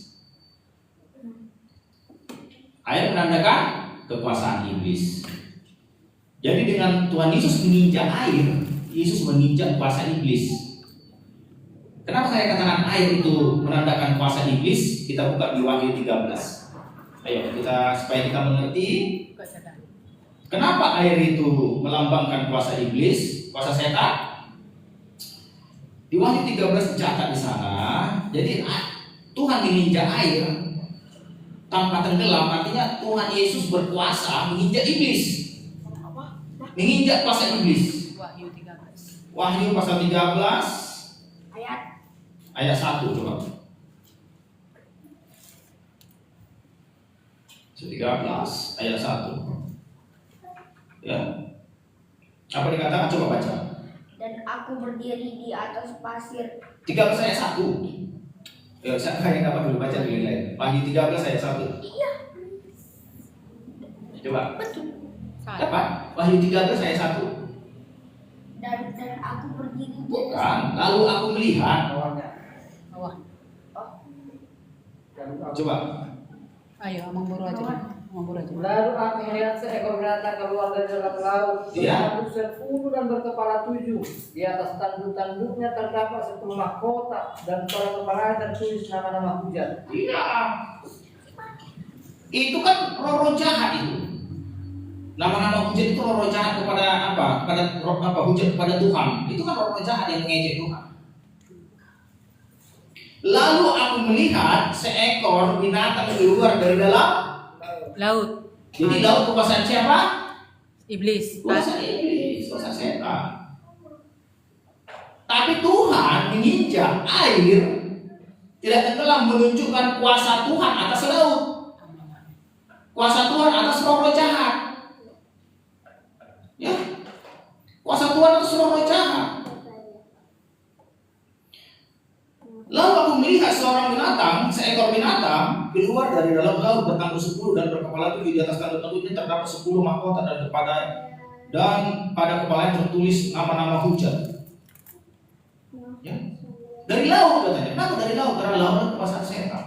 Air menandakan kekuasaan iblis. Jadi dengan Tuhan Yesus menginjak air, Yesus menginjak kuasa iblis. Kenapa saya katakan air itu menandakan kuasa iblis? Kita buka di Wahyu 13. Ayo supaya kita mengerti kenapa air itu melambangkan kuasa iblis, kuasa setan. Di Wahyu 13 dicatat di sana. Jadi Tuhan menginjak air tanpa tenggelam, artinya Tuhan Yesus berkuasa menginjak iblis. Menginjak kuasa iblis. Wahyu 13. Wahyu pasal 13 ayat 1 coba. 13 ayat 1. Ya. Apa dikatakan? Coba baca. Dan aku berdiri di atas pasir. 13 ayat 1. Ya, saya kayak apa dulu baca dulu lain. Wahyu 13 ayat 1. Iya. Coba. Betul. Apa? Wahyu 13 ayat 1. Dan aku berdiri di atas. Bukan. Lalu aku melihat. Bawah. Coba. Ayo, Amang Buru aja. Amang Buru aja. Lalu aku melihat seekor binatang keluar dari dalam laut, Iya. bertanduk 10 dan berkepala 7. Di atas tanduk-tanduknya terdapat 10 mahkota, dan pada kepalanya tertulis nama-nama hujat. Tidak. Itu kan roh-roh jahat itu. Nama-nama hujat itu roh-roh jahat kepada apa? Kepada hujat kepada Tuhan. Itu kan roh-roh jahat yang mengejek Tuhan. Lalu aku melihat seekor binatang keluar dari dalam Laut. Jadi laut kekuasaan siapa? Iblis. Kuasa iblis, kuasa setan. Tapi Tuhan menginjak air tidak tenggelam, menunjukkan kuasa Tuhan atas laut. Kuasa Tuhan atas roh-roh jahat. Ya. Kuasa Tuhan atas roh-roh jahat. Lalu aku melihat seekor binatang keluar dari dalam laut bertanduk 10 dan berkepala 7. Di atas tanduk-tanduknya terdapat 10 mahkota dan pada kepalanya tertulis nama-nama hujat. Ya. Dari laut katanya. Kenapa dari laut? Karena laut itu kekuasaan setan.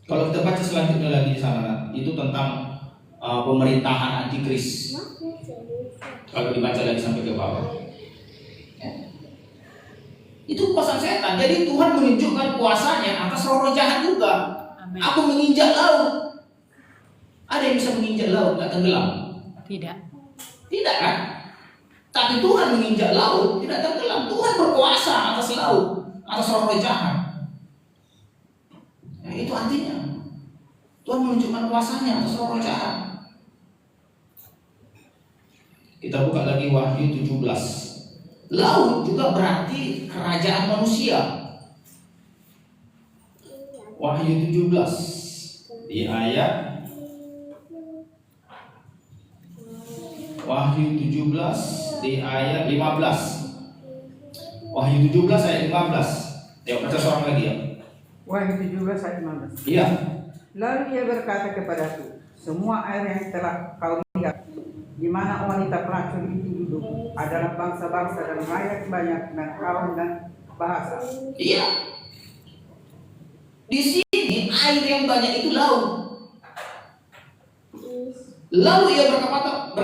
Kalau kita baca selanjutnya lagi di sana, itu tentang pemerintahan antikris. Kalau dibaca lagi sampai ke bawah. Itu kuasa setan. Jadi Tuhan menunjukkan kuasanya atas roh-roh jahat juga. Amin. Aku menginjak laut. Ada yang bisa menginjak laut nggak tenggelam? Tidak. Tidak kan? Tapi Tuhan menginjak laut tidak tenggelam. Tuhan berkuasa atas laut, atas roh-roh jahat. Ya, itu artinya Tuhan menunjukkan kuasanya atas roh-roh jahat. Kita buka lagi Wahyu 17. Laut juga berarti kerajaan manusia. Wahyu 17 di ayat Wahyu 17 di ayat 15. Wahyu 17 ayat 15. Yuk baca seorang lagi ya. Wahyu 17 ayat 15. Iya. Lalu ia berkata kepadaku, semua air yang telah kau lihat, di mana wanita pelacur itu duduk, adalah bangsa-bangsa dan rakyat banyak dan kaum dan bahasa. Iya. Di sini air yang banyak itu laut. Lalu ia berkata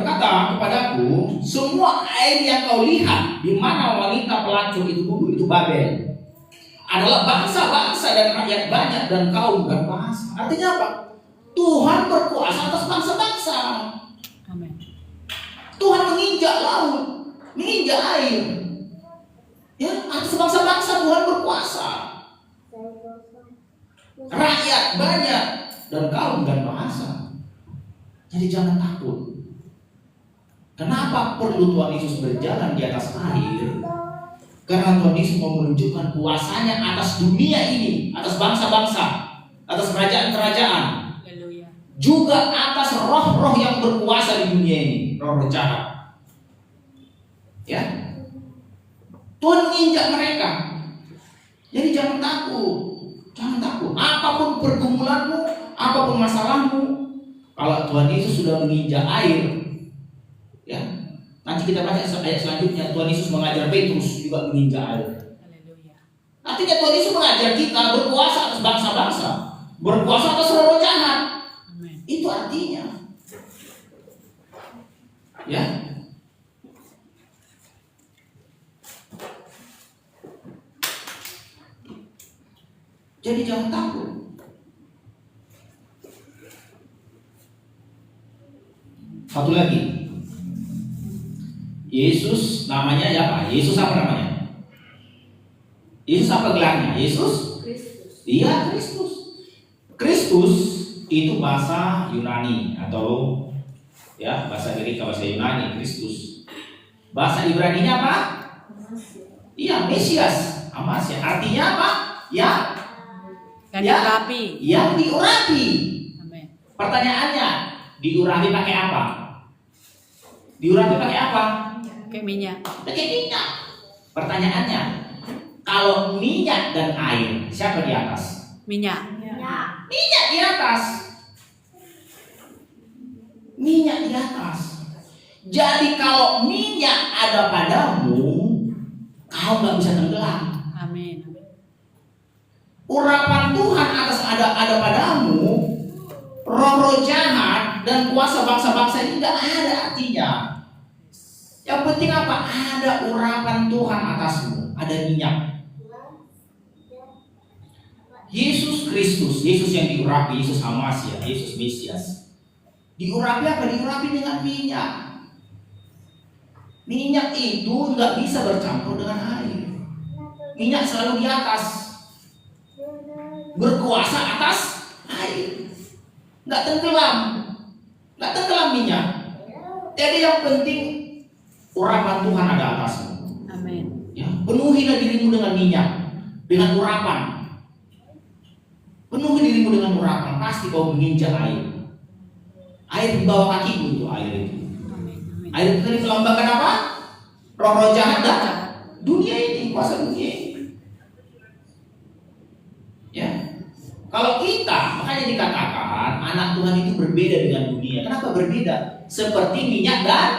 kepadaku, semua air yang kau lihat di mana wanita pelacur itu duduk, itu Babel, adalah bangsa-bangsa dan rakyat banyak dan kaum dan bahasa. Artinya apa? Tuhan berkuasa atas bangsa-bangsa. Amin. Tuhan menginjak laut, menginjak air. Ya, atas bangsa-bangsa Tuhan berkuasa. Rakyat banyak dan kaum dan bahasa. Jadi jangan takut. Kenapa perlu Tuhan Yesus berjalan di atas air? Karena Tuhan Yesus mau menunjukkan kuasanya atas dunia ini, atas bangsa-bangsa, atas kerajaan-kerajaan, Haleluya. juga atas roh-roh yang berkuasa di dunia ini, roh-roh jahat. Ya, Tuhan menginjak mereka. Jadi jangan takut, jangan takut. Apapun pergumulanmu, apapun masalahmu, kalau Tuhan Yesus sudah menginjak air, ya, nanti kita baca ayat selanjutnya. Tuhan Yesus mengajar Petrus juga menginjak air. Haleluya. Artinya Tuhan Yesus mengajar kita berkuasa atas bangsa-bangsa, berkuasa atas roh jahat. Amin. Itu artinya, ya. Jadi jangan takut. Satu lagi, Yesus namanya apa? Yesus apa namanya? Yesus apa gelarnya? Yesus? Iya, Kristus. Kristus itu bahasa Yunani atau ya bahasa Greek, bahasa Yunani, Kristus. Bahasa Ibraninya apa? Iya, Mesias, Amasya. Artinya apa? Yang Diurapi. Yang diurapi. Amin. Pertanyaannya, diurapi pakai apa? Diurapi pakai apa? Kayak minyak. Pakai minyak. Pertanyaannya, kalau minyak dan air, siapa di atas? Minyak. Minyak di atas. Minyak di atas. Jadi kalau minyak ada padamu, kau nggak bisa tenggelam. Amin. Urapan Tuhan atas ada padamu, roh-roh jahat dan kuasa bangsa-bangsa ini tidak ada artinya. Yang penting apa? Ada urapan Tuhan atasmu, ada minyak. Yesus Kristus, Yesus yang diurapi, Yesus Amasya, Yesus Mesias. Diurapi apa? Diurapi dengan minyak. Minyak itu nggak bisa bercampur dengan air. Minyak selalu di atas, berkuasa atas air, nggak tenggelam minyak. Jadi yang penting urapan Tuhan ada atasmu. Amin. Ya, penuhilah dirimu dengan minyak, dengan urapan. Penuhi dirimu dengan urapan, pasti kau menginjak air. Air di bawah kakimu itu air itu. Amin. Amin. Air itu tadi melambangkan apa? Roh-roh jahat dan dunia ini, kuasa dunia ini. Ya. Kalau kita, makanya dikatakan anak Tuhan itu berbeda dengan dunia. Kenapa berbeda? Seperti minyak dan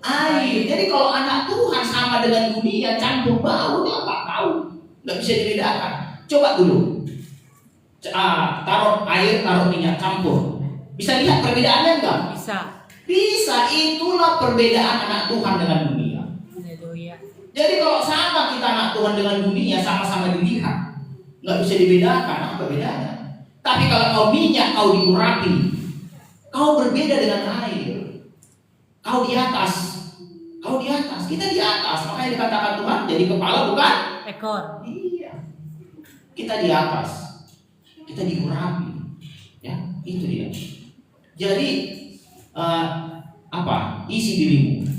air. Jadi kalau anak Tuhan sama dengan dunia, campur bau, dia nggak tahu, nggak bisa dibedakan. Coba dulu, taruh air, taruh minyak, campur. Bisa lihat perbedaannya enggak? Bisa. Bisa. Itulah perbedaan anak Tuhan dengan dunia. Haleluya. Jadi kalau sama kita anak Tuhan dengan dunia, sama-sama dilihat, nggak bisa dibedakan. Apa bedanya? Tapi kalau kau minyak, kau diurapi, kau berbeda dengan air. Kau di atas, kau di atas, kita di atas. Makanya dikatakan Tuhan jadi kepala bukan Ekor. iya. Kita di atas, kita diurapi. Ya, itu dia. Jadi apa? Isi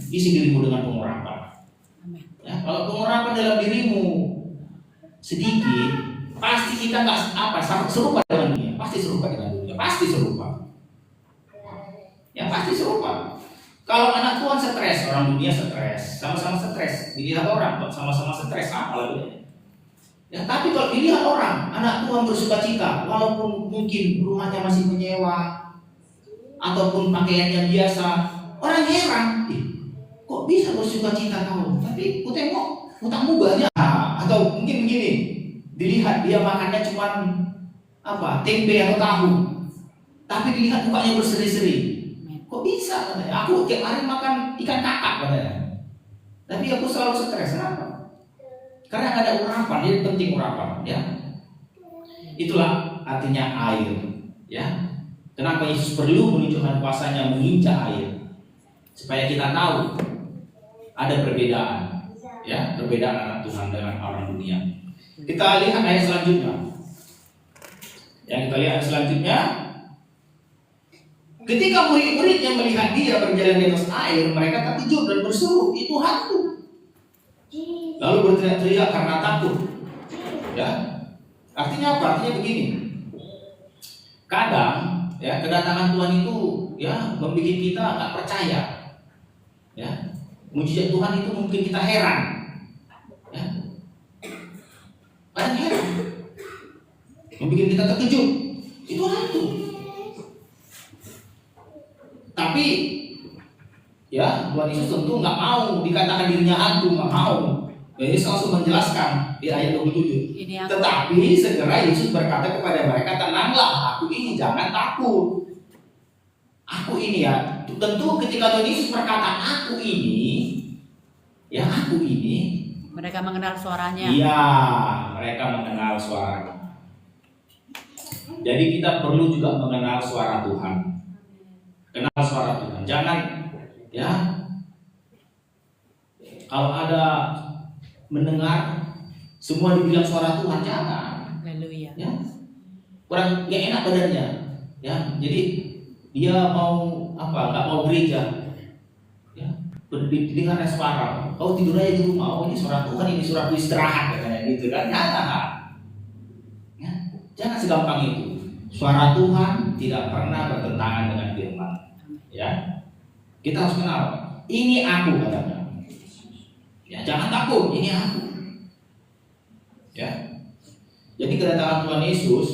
dirimu dengan pengurapan. Amin. Ya, kalau pengurapan dalam dirimu sedikit, pasti kita nggak serupa dengan dunia. Pasti serupa dengan dunia. Pasti serupa. Ya, pasti serupa. Kalau anak Tuhan stres, orang dunia stres, sama-sama stres. Dilihat orang sama-sama stres, apa lagunya? Ya, tapi kalau dilihat orang, anak Tuhan bersukacita, walaupun mungkin rumahnya masih menyewa ataupun pakaian yang biasa, orang heran, kok bisa bersukacita kau? Tapi ku tengok utangmu banyak. Atau mungkin begini, dilihat dia makannya cuma tempe atau tahu, tapi dilihat mukanya berseri-seri. Kok bisa katanya? Aku tiap hari makan ikan kakap katanya. Tapi aku selalu stres. Kenapa? Karena ada urapan, jadi penting urapan, ya. Itulah artinya air, ya. Kenapa Yesus perlu menunjukkan kuasanya menginjak air? Supaya kita tahu ada perbedaan, ya, perbedaan anak Tuhan dengan orang dunia. Kita lihat ayat selanjutnya. Yang kita lihat ayat selanjutnya. Ketika murid-muridnya melihat dia berjalan di atas air, mereka terkejut dan berseru, itu hantu. Lalu berteriak-teriak karena takut. Ya, artinya apa? Artinya begini. Kadang, ya, kedatangan Tuhan itu, ya, membuat kita nggak percaya. Ya, mujizat Tuhan itu mungkin kita heran. Ya, kadang heran, membuat kita terkejut. Itu hantu. Tapi ya Tuhan Yesus tentu nggak mau dikatakan dirinya hantu, nggak mau. Yesus langsung menjelaskan di ayat 27. Tetapi segera Yesus berkata kepada mereka, tenanglah, aku ini, jangan takut. Aku ini, ya. Tentu ketika Tuhan Yesus berkata aku ini, ya aku ini, Mereka mengenal suaranya. iya, mereka mengenal suaranya. Jadi kita perlu juga mengenal suara Tuhan. Kenal suara Tuhan. Jangan, ya, kalau ada mendengar semua dibilang suara Tuhan, jangan. Haleluya. Ya, kurang gak enak badannya. Ya, jadi dia mau nggak mau gereja. Ya, dengar suara. Kau tidur aja di rumah. Oh, ini suara Tuhan, ini suara istirahat katanya gitu kan. Jangan. Ya, jangan segampang itu. Suara Tuhan tidak pernah bertentangan dengan firman. Ya, kita harus kenal. Ini aku katanya. Ya, jangan takut. Ini aku. Ya. Jadi kedatangan Tuhan Yesus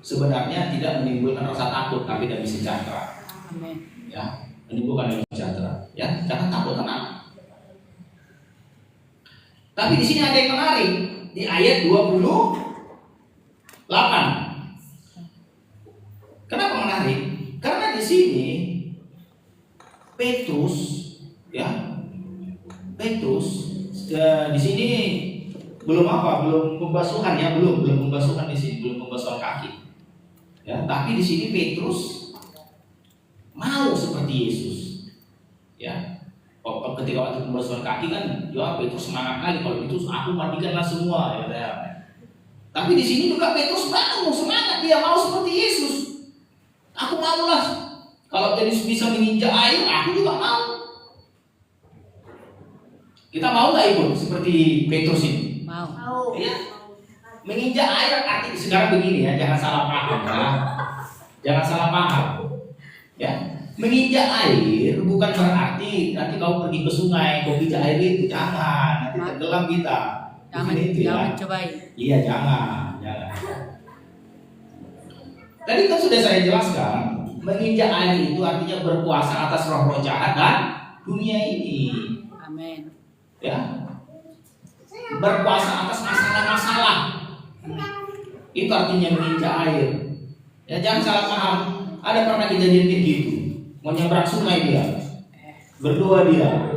sebenarnya tidak menimbulkan rasa takut, tapi damai sejahtera. Amin. Ya, menimbulkan damai sejahtera. Ya, jangan takut, tenang. Tapi di sini ada yang menarik di ayat 28. Kenapa menarik? Karena di sini Petrus, ya, di sini belum pembasuhan, ya, belum pembasuhan di sini, belum pembasuhan kaki. Ya, tapi di sini Petrus mau seperti Yesus. Ya, ketika waktu pembasuhan kaki kan, ya Petrus semangat kali, kalau itu aku mandikanlah semua, ya. Tapi di sini juga Petrus mau semangat, dia mau seperti Yesus. Aku maulah, kalau Yesus bisa menginjak air, aku juga mau. Kita mau nggak ikut seperti Petrus ini? Mau. Ya, menginjak air arti sekarang begini, ya, jangan salah paham, ya. Jangan salah paham. Ya, menginjak air bukan berarti nanti kau pergi ke sungai, kau pijak air itu, jangan, nanti tenggelam kita. Jangan mencobai. Iya, jangan. Tadi kan sudah saya jelaskan, menginjak air itu artinya berkuasa atas roh-roh jahat dan dunia ini. Amin. Ya, berkuasa atas masalah-masalah. Itu artinya menginjak air. Ya, jangan salah paham. Ada pernah kejadian kayak gitu, mau nyebrang sungai dia, berdua dia,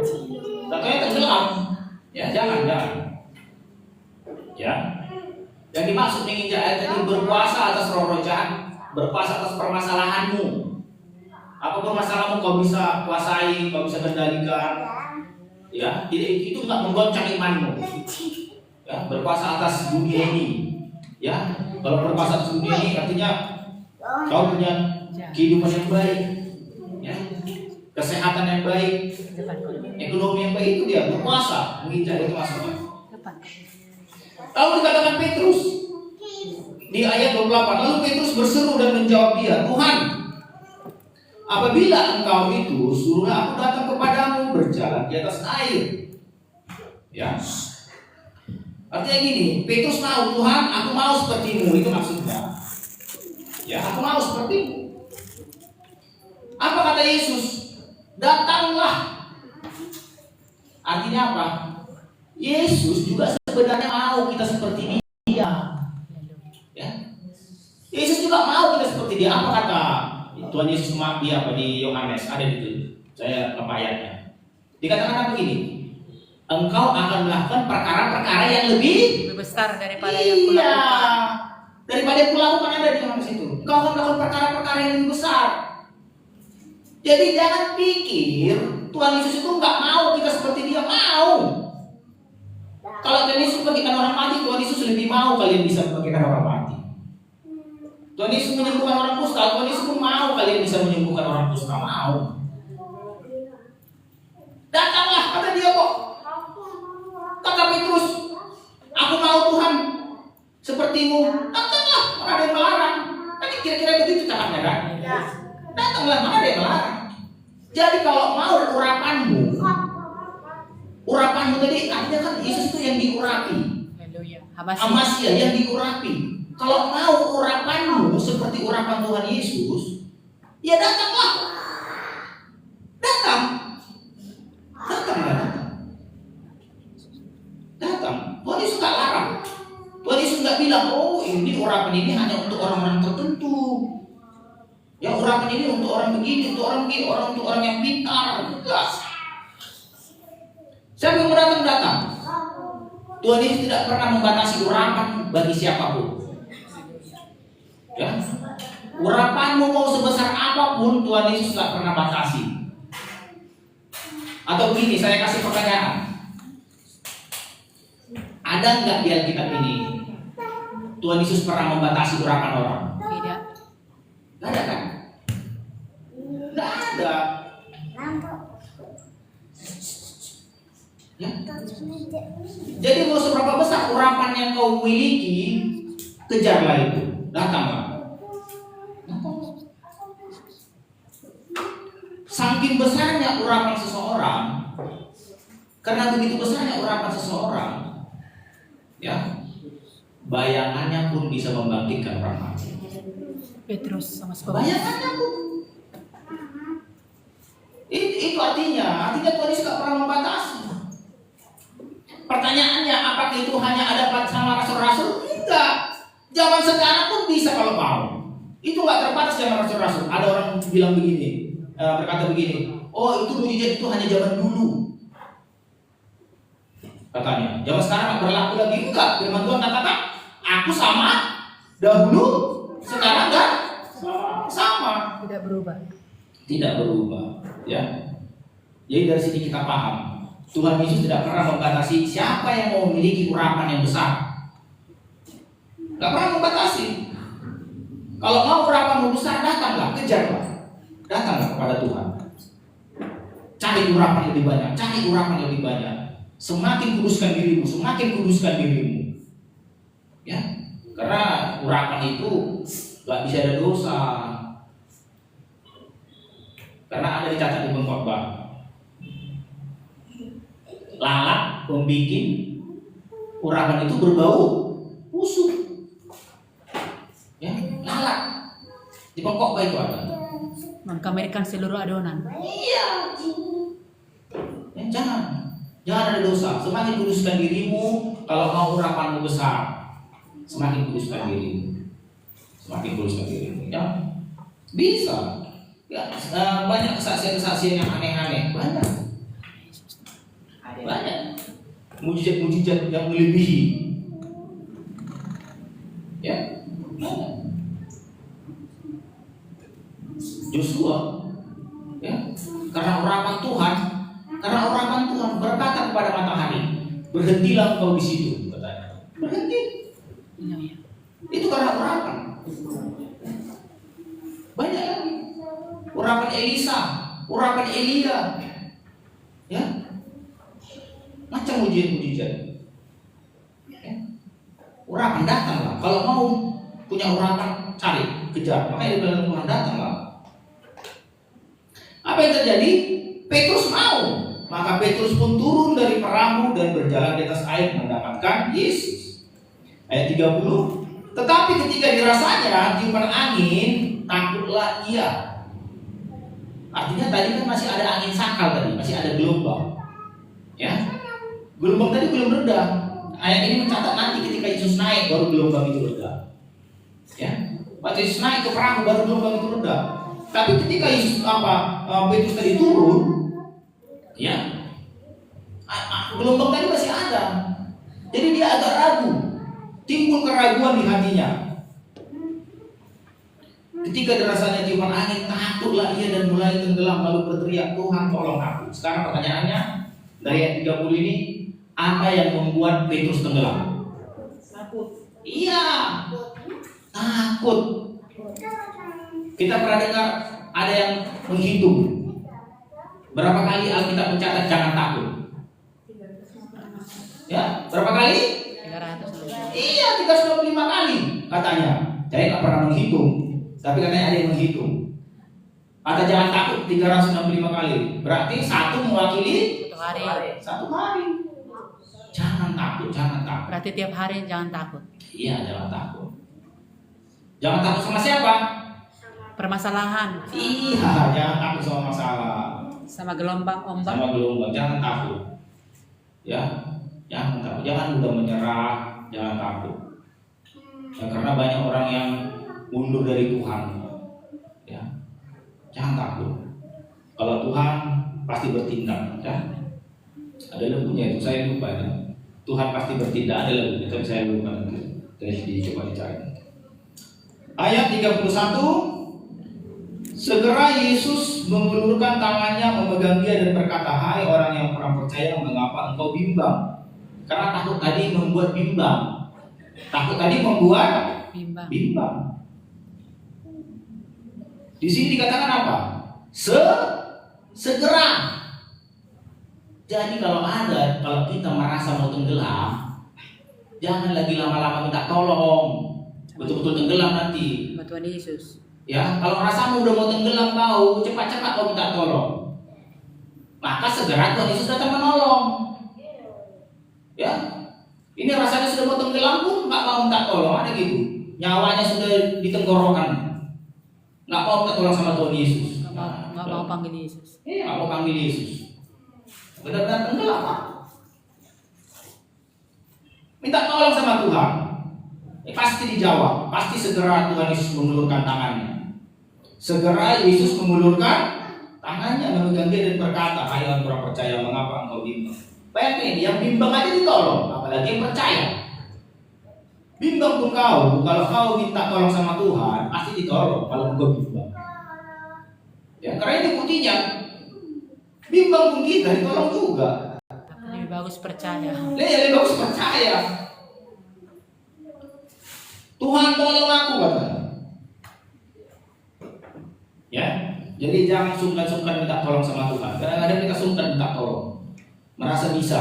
katanya tenggelam. Ya, jangan. Ya, yang dimaksud menginjak air tadi berkuasa atas roh-roh jahat, berkuasa atas permasalahanmu. Apapun masalahmu kau bisa kuasai, kau bisa kendalikan. Ya, itu nggak menggoncang imanmu. Ya, berkuasa atas dunia ini. Ya, kalau berkuasa atas dunia ini artinya kau punya kehidupan yang baik, ya, kesehatan yang baik, ekonomi yang baik, itu dia berkuasa menginjak itu maksudnya. Lalu dikatakan Petrus di ayat 28, lalu Petrus berseru dan menjawab dia, Tuhan, apabila engkau itu, suruhlah aku datang kepadamu berjalan di atas air. Ya. Artinya gini, Petrus mau, Tuhan, aku mau sepertimu, itu maksudnya. Ya, aku mau sepertimu. Apa kata Yesus? Datanglah. Artinya apa? Yesus juga sebenarnya mau kita seperti dia. Ya. Yesus juga mau kita seperti dia. Apa kata Tuhan Yesus di Yohanes? Ada di situ. Saya lupa ayatnya. Dikatakan apa begini? Engkau akan melakukan perkara-perkara yang lebih besar daripada yang kulakukan. daripada yang kulakukan, ada di Yohanes itu. Engkau akan melakukan perkara-perkara yang lebih besar. Jadi jangan pikir Tuhan Yesus itu nggak mau kita seperti dia, mau. Kalau Tuhan Yesus membagikan orang mati, Tuhan Yesus lebih mau kalian bisa membagikan orang mati. Tuhan Yesus menyembuhkan orang kusta, Tuhan Yesus pun mau kalian bisa menyembuhkan orang kusta, mau. Datanglah, kata dia kok. Kata Petrus, aku mau Tuhan sepertimu. Datanglah, mana ada yang melarang? Kan kira-kira begitu cakapnya kan? Datanglah, mana ada yang melarang? Jadi kalau mau urapanmu tadi artinya kan Yesus itu yang diurapi. Haleluya. Hamasya yang diurapi. Kalau mau urapanmu seperti urapan Tuhan Yesus, ya datanglah. Datang. Tuhan Yesus nggak larang. Tuhan Yesus nggak bilang, oh ini urapan ini hanya untuk orang-orang tertentu. Ya urapan ini untuk orang begini, untuk orang begini, untuk orang yang pintar. Enggak. Siapa yang mau datang? Tuhan Yesus tidak pernah membatasi urapan bagi siapapun. Ya. Urapanmu mau sebesar apapun, Tuhan Yesus tidak pernah batasi. Atau begini, saya kasih pertanyaan. Ada nggak di Alkitab ini Tuhan Yesus pernah membatasi urapan orang? Tidak. Nggak ada kan? Nggak ada. Ya. Jadi mau seberapa besar urapan yang kau miliki, kejarlah itu, datanglah. Saking besarnya urapan seseorang, karena begitu besarnya urapan seseorang, ya, bayangannya pun bisa membangkitkan orang mati. Petrus sama Skopas. Bayangannya pun. Itu artinya Tuhan Yesus tidak pernah membatasi. Pertanyaannya, apakah itu hanya ada sama rasul-rasul? Enggak. Zaman sekarang pun bisa kalau mau. Itu nggak terbatas zaman rasul-rasul. Ada orang bilang begini, berkata begini, oh itu mujizat itu hanya zaman dulu. Katanya, zaman sekarang nggak berlaku lagi. Enggak, firman Tuhan katakan, aku sama dahulu, sekarang kan sama. Tidak berubah. Tidak berubah, ya. Jadi dari sini kita paham, Tuhan Yesus tidak pernah membatasi siapa yang mau memiliki urapan yang besar. Tidak pernah membatasi. Kalau mau urapanmu besar, datanglah, kejarlah, datanglah kepada Tuhan. Cari urapan lebih banyak, cari urapan lebih banyak. Semakin kuduskan dirimu, semakin kuduskan dirimu. Ya, karena urapan itu gak bisa ada dosa. Karena ada dicatat di pengkhotbah. Lalat membikin urapan itu berbau busuk. Ya, lalat di pengkhotbah itu ada. Mengkamerkan seluruh adonan. Iya. Ya, jangan ada dosa. Semakin kuduskan dirimu. Kalau mau urapanmu besar, semakin kuduskan dirimu. Semakin kuduskan dirimu. Ya, bisa. Ya, banyak kesaksian-kesaksian yang aneh-aneh. Banyak. Mujizat-mujizat yang melebihi. Ya, banyak. Joshua, ya, karena urapan Tuhan berkata kepada matahari, berhentilah engkau di situ, katanya. Berhenti. Iya. Itu karena urapan. Banyak lagi. Urapan Elisa, urapan Elia, ya, macam mujizat. Ya. Urapan datanglah. Kalau mau punya urapan, cari, kejar. Makanya dibilang Tuhan datanglah. Apa yang terjadi? Petrus mau. Maka Petrus pun turun dari perahu dan berjalan di atas air mendapatkan Yesus. Ayat 30. Tetapi ketika dirasanya tiupan angin, takutlah ia. Artinya tadi kan masih ada angin sakal tadi, masih ada gelombang. Ya. Gelombang tadi belum reda. Ayat ini mencatat nanti ketika Yesus naik baru gelombang itu reda. Ya. Waktu Yesus naik ke perahu baru gelombang itu reda. Tapi ketika Yesus Petrus tadi turun, ya, gelombang tadi masih ada. Jadi dia agak ragu, timbul keraguan di hatinya. Ketika dirasanya tiupan angin, takutlah ia dan mulai tenggelam lalu berteriak, Tuhan tolong aku. Sekarang pertanyaannya dari ayat 30 ini, apa yang membuat Petrus tenggelam? Takut. Iya, takut. Kita pernah dengar ada yang menghitung berapa kali Alkitab mencatat jangan takut. Ya, berapa kali? 300. Iya, 365 kali katanya. Saya nggak pernah menghitung, tapi katanya ada yang menghitung. Kata jangan takut 365 kali. Berarti satu mewakili 1 hari. 1 hari. Jangan takut, jangan takut. Berarti tiap hari jangan takut. Iya, jangan takut. Jangan takut sama siapa? Permasalahan Iya, jangan takut sama masalah, sama gelombang ombak. sama gelombang. Jangan takut. Ya, jangan takut. Jangan mudah menyerah. Jangan takut. Ya, karena banyak orang yang mundur dari Tuhan. Ya, jangan takut. Kalau Tuhan pasti bertindak. Ya, ada lagunya itu saya lupa. Ya. Tuhan pasti bertindak, ada lagunya tapi saya lupa. Coba dicari. Ayat 31. Segera Yesus mengulurkan tangannya memegang dia dan berkata, hai orang yang kurang percaya, mengapa engkau bimbang? Karena takut tadi membuat bimbang. Takut tadi membuat bimbang. Di sini dikatakan apa? Segera. Jadi kalau kita merasa mau tenggelam, jangan lagi lama-lama minta tolong. Betul-betul tenggelam nanti. Bantuan Yesus. Ya, kalau rasamu udah mau tenggelam kau, cepat-cepat kau minta tolong. Maka segera Tuhan Yesus datang menolong. Ya, ini rasanya sudah mau tenggelam pun nggak mau minta tolong, ada gitu. Nyawanya sudah di tenggorokan, nggak mau minta tolong sama Tuhan Yesus. Nggak mau panggil Yesus. Iya, nggak mau panggil Yesus. Benar-benar tenggelam, Pak. Minta tolong sama Tuhan. Pasti dijawab, pasti segera Tuhan Yesus mengulurkan tangannya. Segera Yesus mengulurkan tangannya memegang dia dan berkata, hai orang kurang percaya, mengapa engkau bimbang? Bayangin, yang bimbang aja ditolong, apalagi yang percaya. Bimbang pun kau, kalau kau minta tolong sama Tuhan, pasti ditolong kalau engkau bimbang. Ya, karena itu buktinya. Bimbang pun kita ditolong juga. Lebih bagus percaya. Lebih bagus percaya. Tuhan tolong aku katanya. Ya, jadi jangan sungkan-sungkan minta tolong sama Tuhan. Kadang-kadang kita sungkan minta tolong, merasa bisa.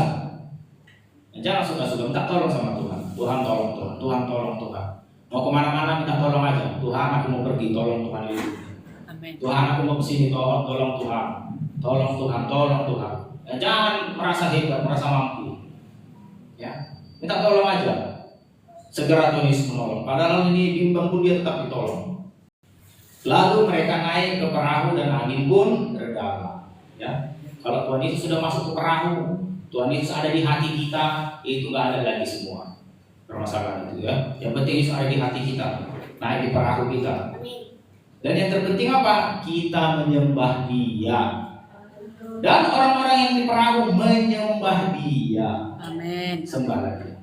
Jangan sungkan-sungkan minta tolong sama Tuhan. Tuhan tolong Tuhan, Tuhan tolong Tuhan. Mau kemana-mana minta tolong aja. Tuhan aku mau pergi, tolong Tuhan itu. Amin. Tuhan aku mau kesini, tolong Tuhan, tolong Tuhan, tolong Tuhan. Ya, jangan merasa hebat, merasa mampu. Ya, minta tolong aja. Segera Tuhan Yesus menolong. Padahal ini bimbang pun dia tetap ditolong. Lalu mereka naik ke perahu dan angin pun reda. Ya, kalau Tuhan Yesus sudah masuk ke perahu, Tuhan Yesus ada di hati kita, itu nggak ada lagi semua permasalahan itu ya. Yang penting Yesus ada di hati kita, naik di perahu kita. Dan yang terpenting apa? Kita menyembah Dia. Dan orang-orang yang di perahu menyembah Dia. Amin. Sembah lagi.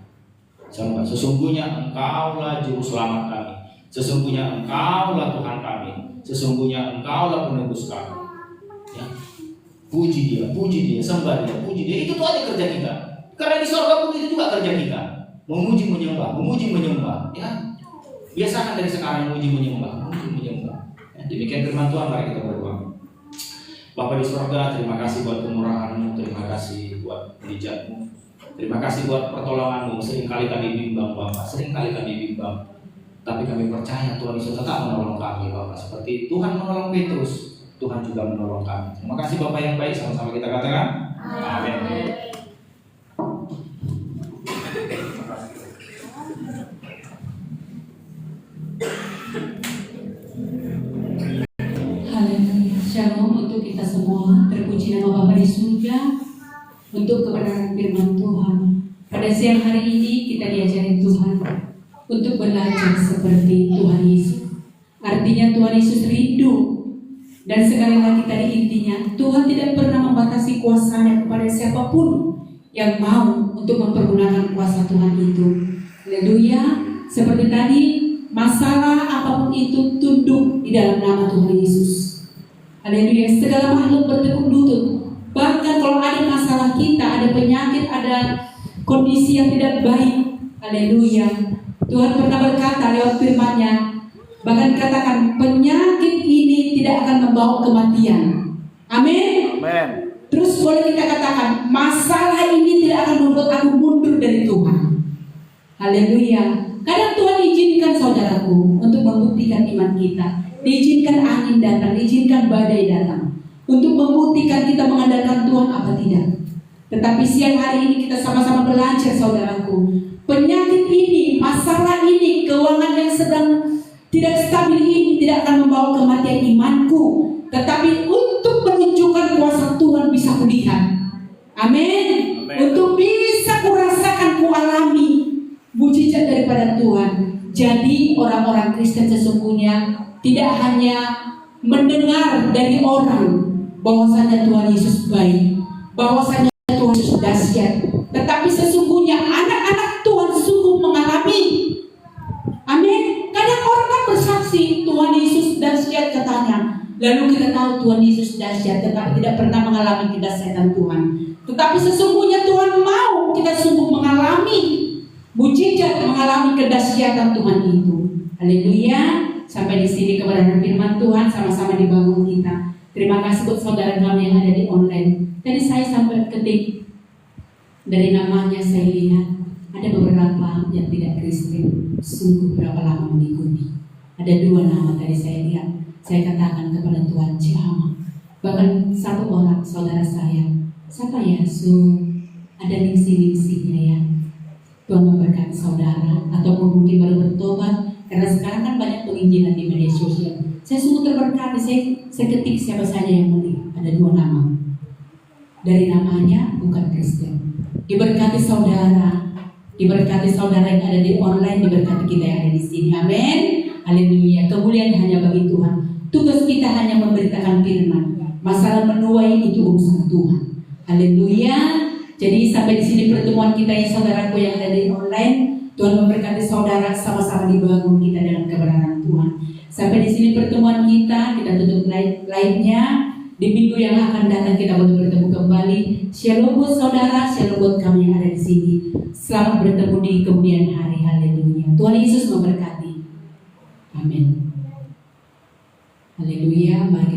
Sembah. Sesungguhnya Engkaulah juru selamat kami. Sesungguhnya Engkaulah Tuhan kami. Sesungguhnya Engkaulah penebus kami. Ya. Puji Dia, sembah Dia, puji Dia. Itu tuh aja kerja kita. Karena di surga pun itu juga kerja kita. Memuji menyembah. Ya. Biasakan dari sekarang memuji menyembah. Ya. Demikian firman Tuhan, mari kita berdoa. Bapa di surga, terima kasih buat kemurahan-Mu, terima kasih buat mujizat-Mu. Terima kasih buat pertolongan-Mu. Seringkali kami bimbang Bapak, tapi kami percaya Tuhan Yesus tetap menolong kami Bapak. Seperti Tuhan menolong Petrus. Tuhan juga menolong kami. Terima kasih Bapak yang baik, sama-sama kita katakan amin. Haleluya. Shalom untuk kita semua. Terpuji nama Bapa di surga untuk kebenaran firman Tuhan. Pada siang hari ini kita diajarin Tuhan untuk belajar seperti Tuhan Yesus. Artinya Tuhan Yesus rindu. Dan sekali lagi tadi intinya, Tuhan tidak pernah membatasi kuasa-Nya kepada siapapun yang mau untuk mempergunakan kuasa Tuhan itu. Haleluya. Seperti tadi, masalah apapun itu tunduk di dalam nama Tuhan Yesus. Haleluya. Segala makhluk bertekuk lutut. Bahkan kalau ada masalah kita, ada penyakit, ada kondisi yang tidak baik, haleluya, Tuhan pernah berkata lewat firman-Nya, bahkan katakan penyakit ini tidak akan membawa kematian. Amin. Amin. Terus boleh kita katakan masalah ini tidak akan membuat aku mundur dari Tuhan. Haleluya. Kadang Tuhan izinkan saudaraku untuk membuktikan iman kita. Diizinkan angin datang, diizinkan badai datang, untuk membuktikan kita mengandalkan Tuhan apa tidak. Tetapi siang hari ini kita sama-sama belajar saudaraku, penyakit ini, masalah ini, keuangan yang sedang tidak stabil ini tidak akan membawa kematian imanku, tetapi untuk menunjukkan kuasa Tuhan bisa kulihat. Amin. Untuk bisa kurasakan, kualami mujizat daripada Tuhan. Jadi orang-orang Kristen sesungguhnya tidak hanya mendengar dari orang bahwasanya Tuhan Yesus baik, bahwasanya Tuhan Yesus dahsyat, tetapi sesungguhnya anak-anak Tuhan sungguh mengalami. Amin. Kadang orang kan bersaksi Tuhan Yesus dahsyat katanya, lalu kita tahu Tuhan Yesus dahsyat, tetapi tidak pernah mengalami kedahsyatan Tuhan. Tetapi sesungguhnya Tuhan mau kita sungguh mengalami mujizat, mengalami kedahsyatan Tuhan itu. Haleluya. Sampai di sini kebenaran firman Tuhan sama-sama dibangun kita. Terima kasih buat saudara kami yang ada di online. Tadi saya sampai ketik dari namanya, saya lihat ada beberapa yang tidak Kristen. Sungguh berapa lama mengikuti. Ada 2 nama tadi saya lihat. Saya katakan kepada Tuhan, Cihama. Bahkan satu orang saudara saya, siapa ya? Ada ningsi-ningsinya ya. Tuhan memberkati saudara, atau mungkin baru bertobat. Karena sekarang kan banyak penginjilan di media sosial. Saya sungguh terberkati. Saya ketik siapa saja yang penting. Ada 2 nama. Dari namanya bukan Kristen. Diberkati saudara. Diberkati saudara yang ada di online. Diberkati kita yang ada di sini. Amin. Haleluya. Kemuliaan hanya bagi Tuhan. Tugas kita hanya memberitakan firman. Masalah menuai itu urusan Tuhan. Haleluya. Jadi sampai di sini pertemuan kita ya saudaraku yang ada di online. Tuhan memberkati saudara, sama-sama dibangun kita dengan kebenaran Tuhan. Sampai di sini pertemuan kita tutup live-nya. Di minggu yang akan datang kita boleh bertemu kembali. Shalom buat saudara, shalom buat kami yang ada di sini. Selamat bertemu di kemudian hari. Haleluya. Tuhan Yesus memberkati. Amin. Haleluya. Mari